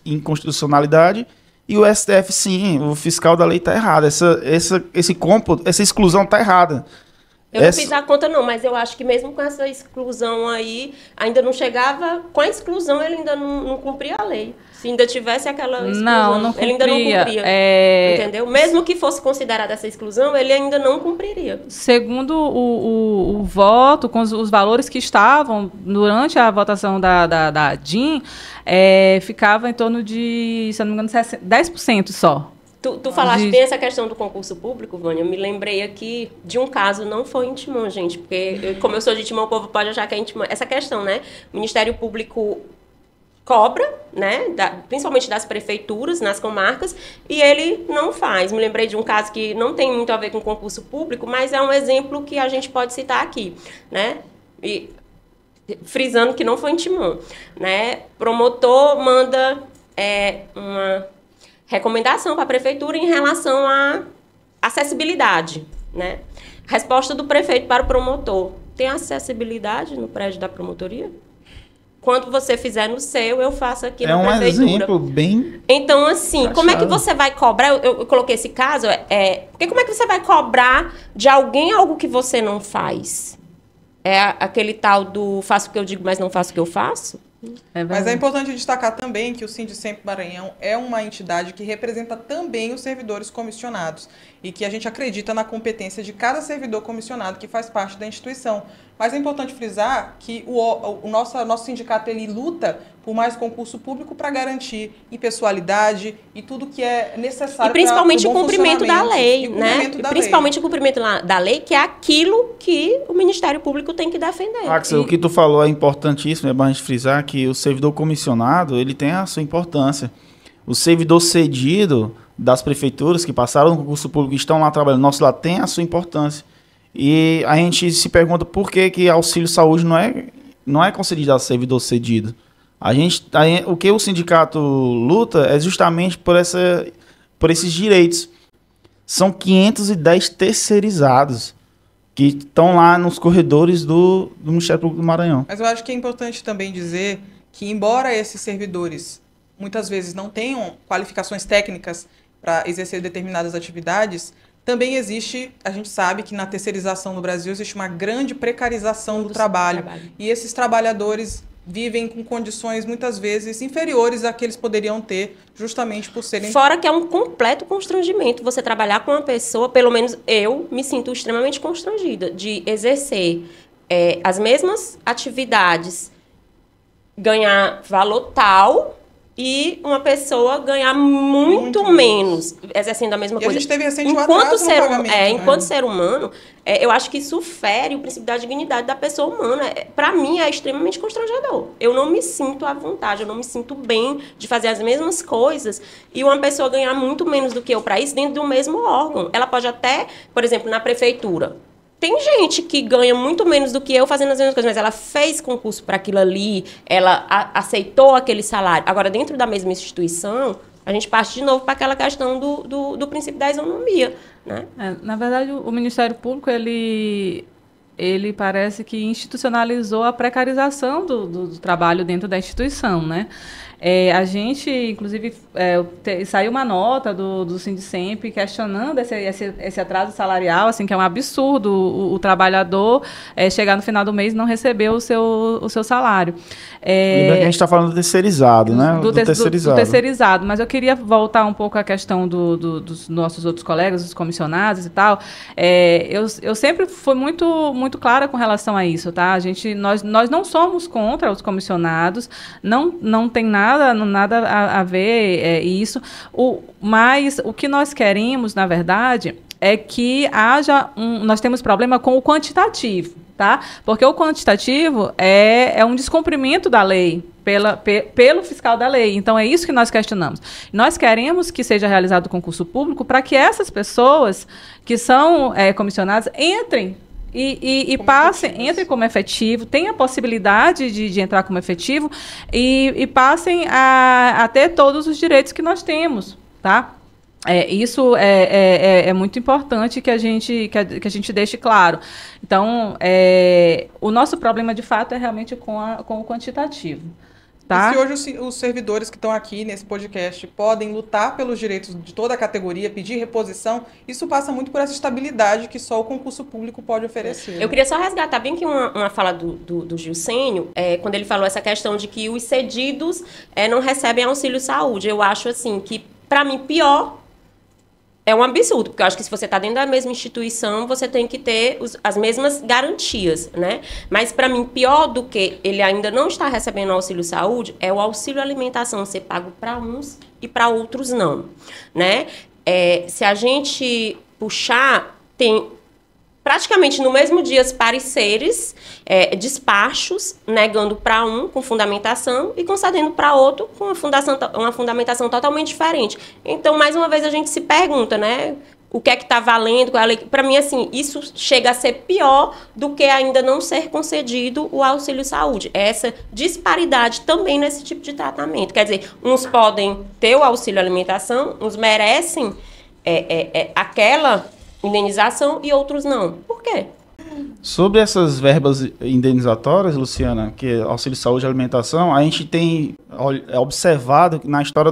inconstitucionalidade, e o STF, sim, o fiscal da lei está errado, esse cômputo, essa exclusão está errada. Eu não fiz a conta não, mas eu acho que mesmo com essa exclusão aí, ainda não chegava, com a exclusão ele ainda não cumpria a lei. Se ainda tivesse aquela exclusão, não cumpria, ele ainda não cumpria, entendeu? Mesmo que fosse considerada essa exclusão, ele ainda não cumpriria. Segundo o voto, com os valores que estavam durante a votação da DIN, ficava em torno de, se eu não me engano, 10% só. Tu falaste bem essa questão do concurso público, Vânia. Eu me lembrei aqui de um caso, não foi em Timon, gente, porque como eu sou de Timon, o povo pode achar que é em Timon. Essa questão, né? O Ministério Público cobra, né? Principalmente das prefeituras, nas comarcas, e ele não faz. Me lembrei de um caso que não tem muito a ver com concurso público, mas é um exemplo que a gente pode citar aqui, né? E frisando que não foi em Timon, né? Promotor manda uma recomendação para a prefeitura em relação à acessibilidade, né? Resposta do prefeito para o promotor: tem acessibilidade no prédio da promotoria? Quando você fizer no seu, eu faço aqui na prefeitura. É um exemplo bem... Então, assim, como é que você vai cobrar? Eu coloquei esse caso, porque como é que você vai cobrar de alguém algo que você não faz? É aquele tal do faço o que eu digo, mas não faço o que eu faço? Mas é importante destacar também que o Sindicemp Maranhão é uma entidade que representa também os servidores comissionados e que a gente acredita na competência de cada servidor comissionado que faz parte da instituição. Mas é importante frisar que o nosso sindicato ele luta por mais concurso público para garantir impessoalidade e tudo que é necessário. E principalmente o cumprimento da lei, né? Principalmente o cumprimento da lei, que é aquilo que o Ministério Público tem que defender. Axel, o que tu falou é importantíssimo, é bom a gente frisar que o servidor comissionado, ele tem a sua importância. O servidor cedido das prefeituras que passaram no concurso público e estão lá trabalhando, nosso lá tem a sua importância. E a gente se pergunta por que auxílio saúde não é concedido ao servidor cedido. O que o sindicato luta é justamente por esses direitos. São 510 terceirizados que estão lá nos corredores do Ministério Público do Maranhão. Mas eu acho que é importante também dizer que, embora esses servidores muitas vezes não tenham qualificações técnicas para exercer determinadas atividades, também existe, a gente sabe que na terceirização no Brasil existe uma grande precarização do trabalho. E esses trabalhadores vivem com condições muitas vezes inferiores a que eles poderiam ter, justamente por serem... Fora que é um completo constrangimento você trabalhar com uma pessoa, pelo menos eu me sinto extremamente constrangida, de exercer as mesmas atividades, ganhar valor tal... e uma pessoa ganhar muito menos exercendo a mesma coisa. A gente teve recente um atraso no pagamento. Enquanto ser humano, eu acho que isso fere o princípio da dignidade da pessoa humana. Para mim, é extremamente constrangedor. Eu não me sinto à vontade, eu não me sinto bem de fazer as mesmas coisas e uma pessoa ganhar muito menos do que eu para isso dentro do mesmo órgão. Ela pode até, por exemplo, na prefeitura, tem gente que ganha muito menos do que eu fazendo as mesmas coisas, mas ela fez concurso para aquilo ali, ela aceitou aquele salário. Agora, dentro da mesma instituição, a gente parte de novo para aquela questão do princípio da isonomia, né? Na verdade, o Ministério Público, ele parece que institucionalizou a precarização do trabalho dentro da instituição, né? A gente, inclusive, saiu uma nota do Sindicemp questionando esse atraso salarial, assim, que é um absurdo o trabalhador chegar no final do mês e não receber o seu salário. Lembra que a gente está falando do terceirizado, né? Do terceirizado. Mas eu queria voltar um pouco à questão dos nossos outros colegas, dos comissionados e tal. Eu sempre fui muito clara com relação a isso, tá? Nós não somos contra os comissionados, não tem nada a ver isso. Mas o que nós queremos, na verdade, é que nós temos problema com o quantitativo, tá? Porque o quantitativo é um descumprimento da lei pelo fiscal da lei. Então, é isso que nós questionamos. Nós queremos que seja realizado o concurso público para que essas pessoas que são comissionadas entrem e entrem como efetivo, tenham a possibilidade de entrar como efetivo e passem a ter todos os direitos que nós temos, tá? Isso é muito importante que a gente deixe claro. Então, o nosso problema, de fato, é realmente com o quantitativo. Tá? E se hoje os servidores que estão aqui nesse podcast podem lutar pelos direitos de toda a categoria, pedir reposição, isso passa muito por essa estabilidade que só o concurso público pode oferecer. Eu queria só resgatar bem que uma fala do Gilcênio, quando ele falou essa questão de que os cedidos não recebem auxílio saúde. Eu acho assim que, para mim, pior é um absurdo, porque eu acho que se você está dentro da mesma instituição, você tem que ter as mesmas garantias, né? Mas, para mim, pior do que ele ainda não está recebendo auxílio saúde é o auxílio alimentação ser pago para uns e para outros não, né? Se a gente puxar, tem praticamente no mesmo dia os pareceres, despachos, negando para um com fundamentação e concedendo para outro com uma fundamentação totalmente diferente. Então, mais uma vez, a gente se pergunta, né? O que é que está valendo? Para mim, assim, isso chega a ser pior do que ainda não ser concedido o auxílio saúde. Essa disparidade também nesse tipo de tratamento. Quer dizer, uns podem ter o auxílio alimentação, uns merecem aquela indenização e outros não. Por quê? Sobre essas verbas indenizatórias, Luciana, que é auxílio saúde e alimentação, a gente tem observado que na história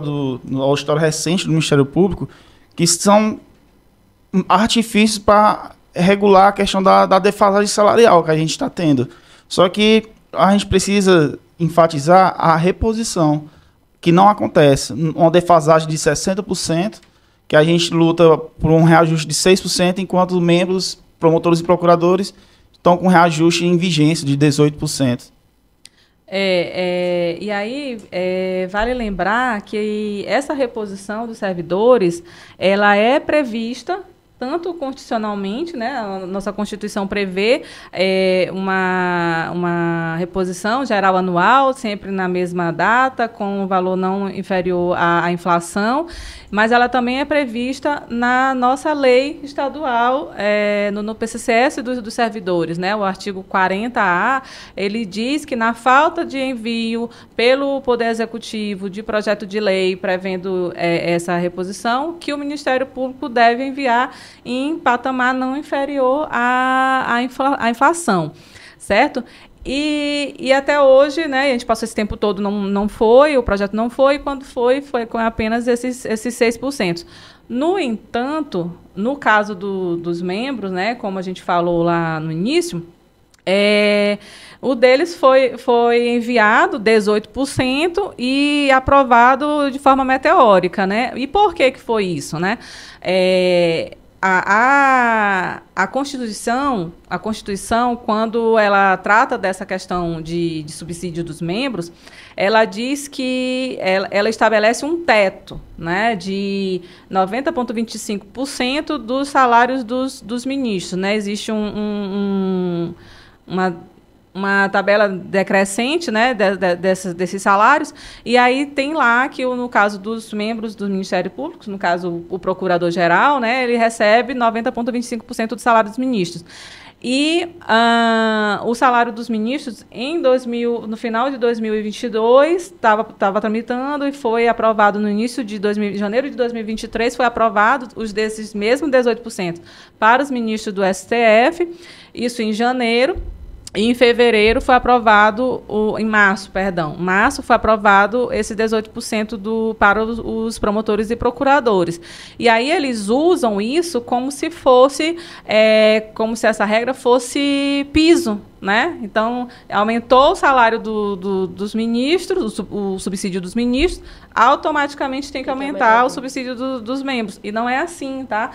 recente do Ministério Público que são artifícios para regular a questão da defasagem salarial que a gente está tendo. Só que a gente precisa enfatizar a reposição, que não acontece. Uma defasagem de 60%, que a gente luta por um reajuste de 6%, enquanto os membros, promotores e procuradores estão com reajuste em vigência de 18%. E aí, vale lembrar que essa reposição dos servidores, ela é prevista tanto constitucionalmente, né, a nossa Constituição prevê uma reposição geral anual, sempre na mesma data, com um valor não inferior à inflação, mas ela também é prevista na nossa lei estadual, no PCCS dos servidores, né, o artigo 40A, ele diz que na falta de envio pelo Poder Executivo de projeto de lei prevendo essa reposição, que o Ministério Público deve enviar em patamar não inferior à inflação, certo? E até hoje, né, a gente passou esse tempo todo, não foi, o projeto não foi, e quando foi com apenas esses 6%. No entanto, no caso dos membros, né, como a gente falou lá no início, o deles foi enviado 18% e aprovado de forma meteórica, né? E por que foi isso, né? A Constituição, quando ela trata dessa questão de subsídio dos membros, ela diz que ela estabelece um teto, né, de 90,25% dos salários dos ministros, né? Existe uma tabela decrescente, né, desses salários, e aí tem lá que, no caso dos membros do Ministério Público, no caso o Procurador-Geral, né, ele recebe 90,25% do salário dos ministros. E o salário dos ministros, no final de 2022, estava tramitando e foi aprovado no início de janeiro de 2023, foi aprovado desses mesmos 18% para os ministros do STF, isso em janeiro. E em fevereiro foi aprovado, em março foi aprovado esse 18% para os promotores e procuradores. E aí eles usam isso como se fosse, como se essa regra fosse piso, né? Então, aumentou o salário dos ministros, o subsídio dos ministros, automaticamente tem que aumentar o subsídio dos membros. E não é assim, tá?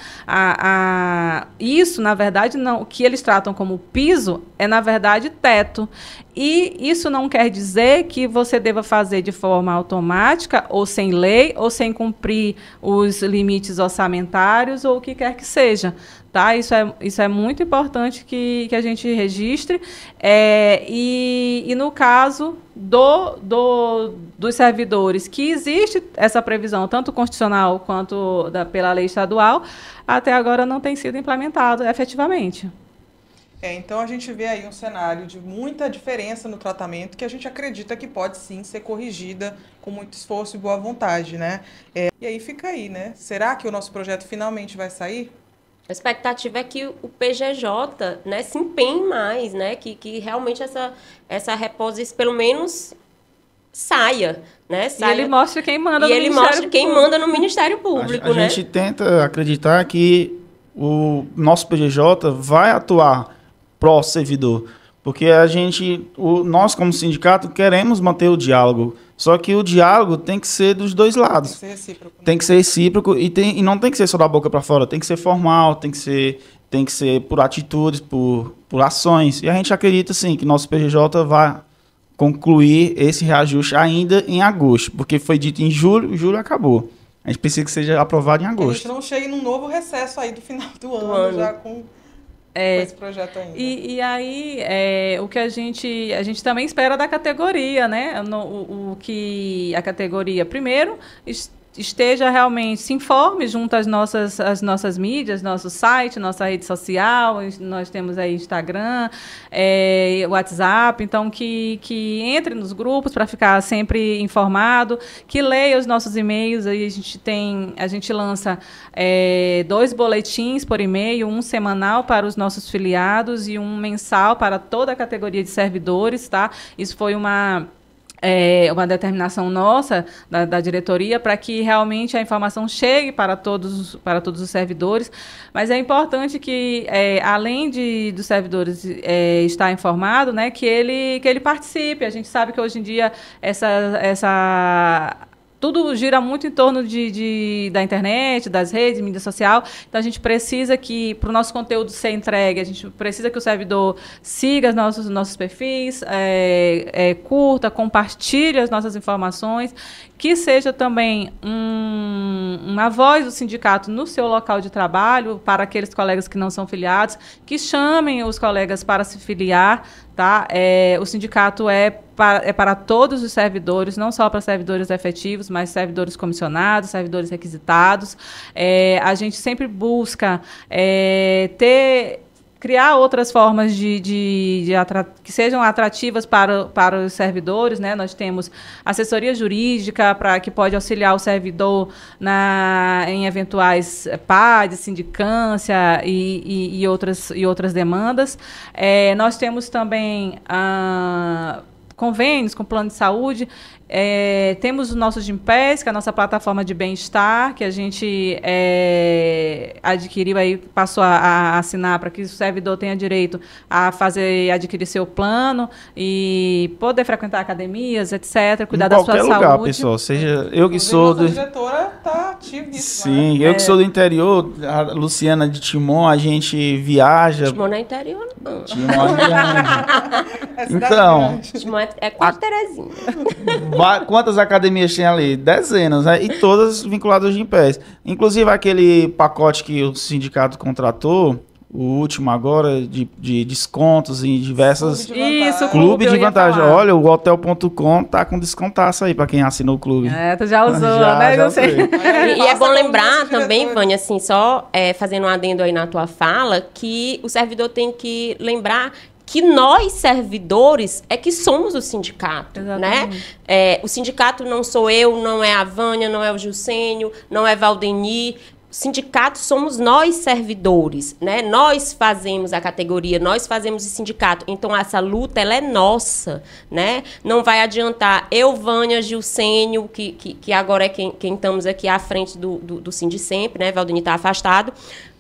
Isso, na verdade, não, o que eles tratam como piso é, na verdade, teto. E isso não quer dizer que você deva fazer de forma automática, ou sem lei, ou sem cumprir os limites orçamentários, ou o que quer que seja. Tá? Isso é muito importante que a gente registre. E no caso dos servidores, que existe essa previsão, tanto constitucional quanto pela lei estadual, até agora não tem sido implementado efetivamente. Então a gente vê aí um cenário de muita diferença no tratamento que a gente acredita que pode sim ser corrigida com muito esforço e boa vontade, né? E aí fica aí, né? Será que o nosso projeto finalmente vai sair? A expectativa é que o PGJ, né, se empenhe mais, né, que realmente essa reposição pelo menos saia, né? E ele mostra quem manda no Ministério Público. E ele mostra quem manda no Ministério Público, né? A gente tenta acreditar que o nosso PGJ vai atuar pró-servidor, porque nós como sindicato queremos manter o diálogo, só que o diálogo tem que ser dos dois lados. Tem que ser recíproco. Né? Tem que ser recíproco e não tem que ser só da boca para fora, tem que ser formal, tem que ser por atitudes, por ações. E a gente acredita, sim, que nosso PGJ vai concluir esse reajuste ainda em agosto, porque foi dito em julho acabou. A gente precisa que seja aprovado em agosto. Que a gente não chegue num novo recesso aí do final do ano. Já com esse projeto ainda. E aí, o que a gente também espera da categoria, né? O que a categoria, primeiro, esteja realmente, se informe junto às nossas mídias, nosso site, nossa rede social, nós temos aí Instagram, WhatsApp, então que entre nos grupos para ficar sempre informado, que leia os nossos e-mails, aí a gente lança 2 boletins por e-mail, um semanal para os nossos filiados e um mensal para toda a categoria de servidores, tá? Isso foi uma determinação nossa, da diretoria, para que realmente a informação chegue para todos os servidores. Mas é importante que, além dos servidores estar informado, né, que ele participe. A gente sabe que hoje em dia tudo gira muito em torno da internet, das redes, mídia social. Então, a gente precisa que, para o nosso conteúdo ser entregue, a gente precisa que o servidor siga os nossos perfis, curta, compartilhe as nossas informações, que seja também uma voz do sindicato no seu local de trabalho, para aqueles colegas que não são filiados, que chamem os colegas para se filiar. Tá? O sindicato é para todos os servidores, não só para servidores efetivos, mas servidores comissionados, servidores requisitados. A gente sempre busca criar outras formas que sejam atrativas para os servidores, né? Nós temos assessoria jurídica que pode auxiliar o servidor em eventuais PADs, sindicância e outras demandas. Nós temos também convênios com plano de saúde. Temos o nosso Gympass, que é a nossa plataforma de bem-estar, que a gente adquiriu, aí passou a assinar para que o servidor tenha direito a adquirir seu plano e poder frequentar academias, etc., cuidar da sua saúde. Em qualquer lugar, pessoal. Seja eu que sou a diretora está ativa nisso. Sim, eu que sou do interior, a Luciana de Timon, a gente viaja. Timon não é interior, não. Timon é grande. Então, Timon é quase Terezinha. Quantas academias tem ali? Dezenas, né? E todas vinculadas ao Gympass. Inclusive aquele pacote que o sindicato contratou, o último agora, de descontos em diversas... Clube de vantagem. Olha, o Hotel.com tá com descontaço aí para quem assinou o clube. Tu já usou, né? Já sei. E é bom lembrar também, Vânia, assim, só fazendo um adendo aí na tua fala, que o servidor tem que lembrar que nós, servidores, é que somos o sindicato, né? O sindicato não sou eu, não é a Vânia, não é o Gilcênio, não é Valdeni. sindicato somos nós servidores, né? Nós fazemos a categoria, nós fazemos o sindicato. Então, essa luta, ela é nossa, né? Não vai adiantar eu, Vânia, Gilcênio, que agora é quem estamos aqui à frente do Sindicemp, né? Valdini está afastado,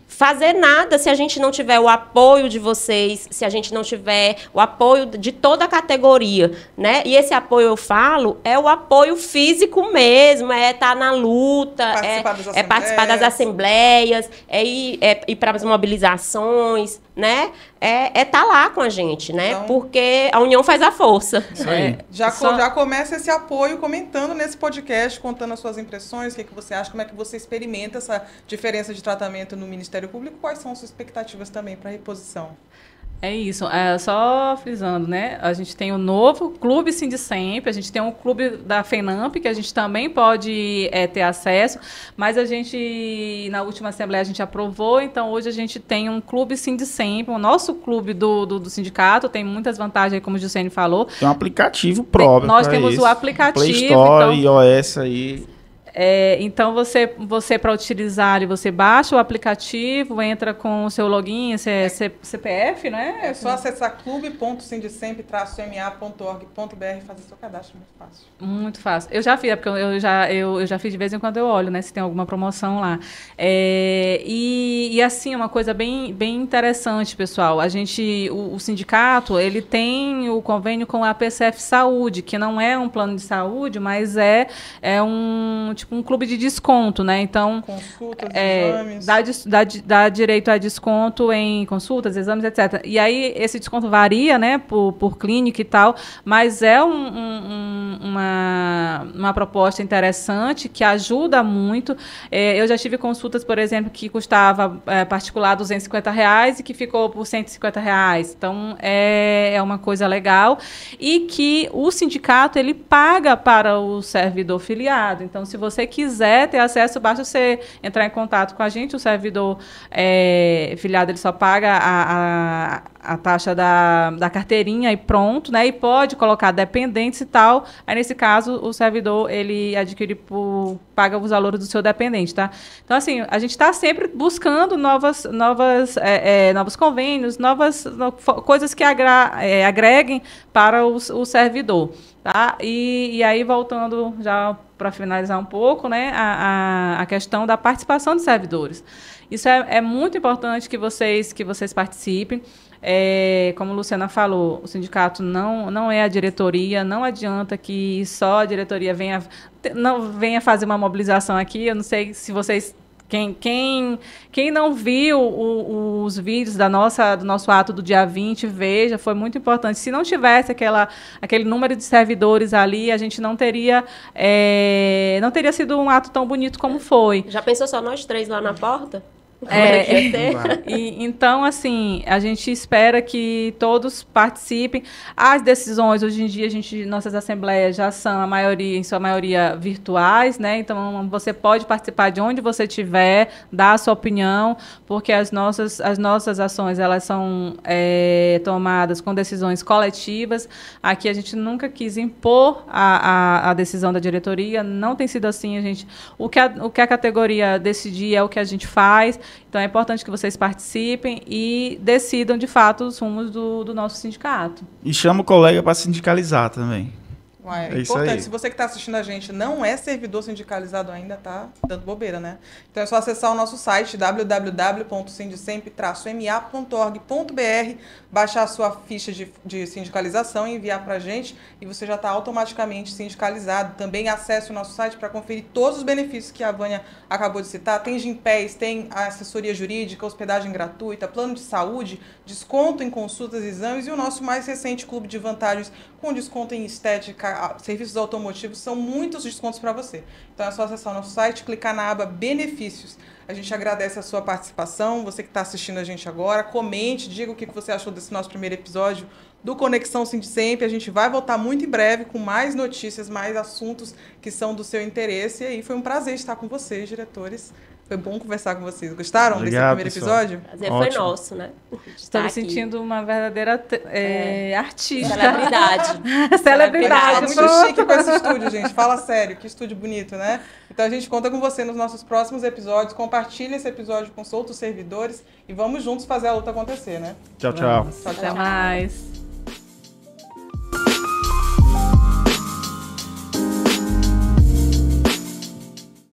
fazer nada se a gente não tiver o apoio de vocês, se a gente não tiver o apoio de toda a categoria, né? E esse apoio, eu falo, é o apoio físico mesmo, é estar na luta, é participar das assembleias, é ir para as mobilizações, né? É estar lá com a gente, né? Então, porque a união faz a força. Isso aí. Já começa esse apoio comentando nesse podcast, contando as suas impressões, o que você acha, como é que você experimenta essa diferença de tratamento no Ministério Público, quais são as suas expectativas também para a reposição? É isso, só frisando, né? A gente tem o novo Clube Sindicemp, a gente tem um clube da FENAMP, que a gente também pode ter acesso, mas a gente, na última Assembleia, a gente aprovou, então hoje a gente tem um Clube Sindicemp, o nosso clube do sindicato, tem muitas vantagens aí, como o Gilcênio falou. Tem um aplicativo próprio. Nós temos o aplicativo. Play Store, então, iOS aí. Então, você para utilizar, você baixa o aplicativo, entra com o seu login, CPF, né? É só acessar clube.sindicemp-ma.org.br e fazer seu cadastro, muito fácil. Muito fácil. Eu já fiz, porque eu já fiz de vez em quando, eu olho, né, se tem alguma promoção lá. E assim, uma coisa bem interessante, pessoal, o sindicato, ele tem o convênio com a APCF Saúde, que não é um plano de saúde, mas é um clube de desconto, né? Então, consultas, exames. Dá direito a desconto em consultas, exames, etc. E aí, esse desconto varia, né, por clínica e tal, mas é uma proposta interessante que ajuda muito. Eu já tive consultas, por exemplo, que custava particular R$250 e que ficou por R$150. Então, é uma coisa legal. E que o sindicato, ele paga para o servidor filiado. Então, se você quiser ter acesso, basta você entrar em contato com a gente. O servidor filiado, ele só paga a taxa da carteirinha e pronto, né? E pode colocar dependentes e tal. Aí, nesse caso, o servidor, ele paga os valores do seu dependente, tá? Então, assim, a gente está sempre buscando novos convênios, novas coisas que agreguem para o servidor, tá? E aí, voltando já para finalizar um pouco, né, a questão da participação dos servidores. Isso é muito importante que vocês participem. Como a Luciana falou, o sindicato não é a diretoria, não adianta que só a diretoria venha fazer uma mobilização aqui. Eu não sei se vocês... Quem não viu os vídeos do nosso ato do dia 20, veja, foi muito importante. Se não tivesse aquele número de servidores ali, a gente não teria sido um ato tão bonito como foi. Já pensou só nós três lá na porta? Então, assim, a gente espera que todos participem. As decisões, hoje em dia, nossas assembleias já são, em sua maioria, virtuais, né? Então, você pode participar de onde você estiver, dar a sua opinião, porque as nossas ações, elas são tomadas com decisões coletivas. Aqui, a gente nunca quis impor a decisão da diretoria, não tem sido assim. O que a categoria decidir é o que a gente faz. Então, é importante que vocês participem e decidam, de fato, os rumos do nosso sindicato. E chama o colega para sindicalizar também. É importante. Se você que está assistindo a gente não é servidor sindicalizado ainda, tá dando bobeira, né? Então é só acessar o nosso site www.sindicemp-ma.org.br, baixar a sua ficha de sindicalização e enviar para a gente, e você já está automaticamente sindicalizado. Também acesse o nosso site para conferir todos os benefícios que a Vânia acabou de citar. Tem Gympass, tem assessoria jurídica, hospedagem gratuita, plano de saúde, desconto em consultas e exames, e o nosso mais recente clube de vantagens com desconto em estética, serviços automotivos, são muitos descontos para você. Então é só acessar o nosso site, clicar na aba benefícios. A gente agradece a sua participação, você que está assistindo a gente agora, comente, diga o que você achou desse nosso primeiro episódio do Conexão Sindicemp. A gente vai voltar muito em breve com mais notícias, mais assuntos que são do seu interesse. E aí foi um prazer estar com vocês, diretores. Foi bom conversar com vocês. Gostaram Obrigado, desse pessoal. primeiro episódio? Prazer Ótimo. foi nosso, né? Estou me sentindo uma verdadeira artista. Celebridade. Celebridade. Tá muito chique com esse estúdio, gente. Fala sério, que estúdio bonito, né? Então a gente conta com você nos nossos próximos episódios. Compartilhe esse episódio com os outros servidores e vamos juntos fazer a luta acontecer, né? Tchau, tchau. Até mais.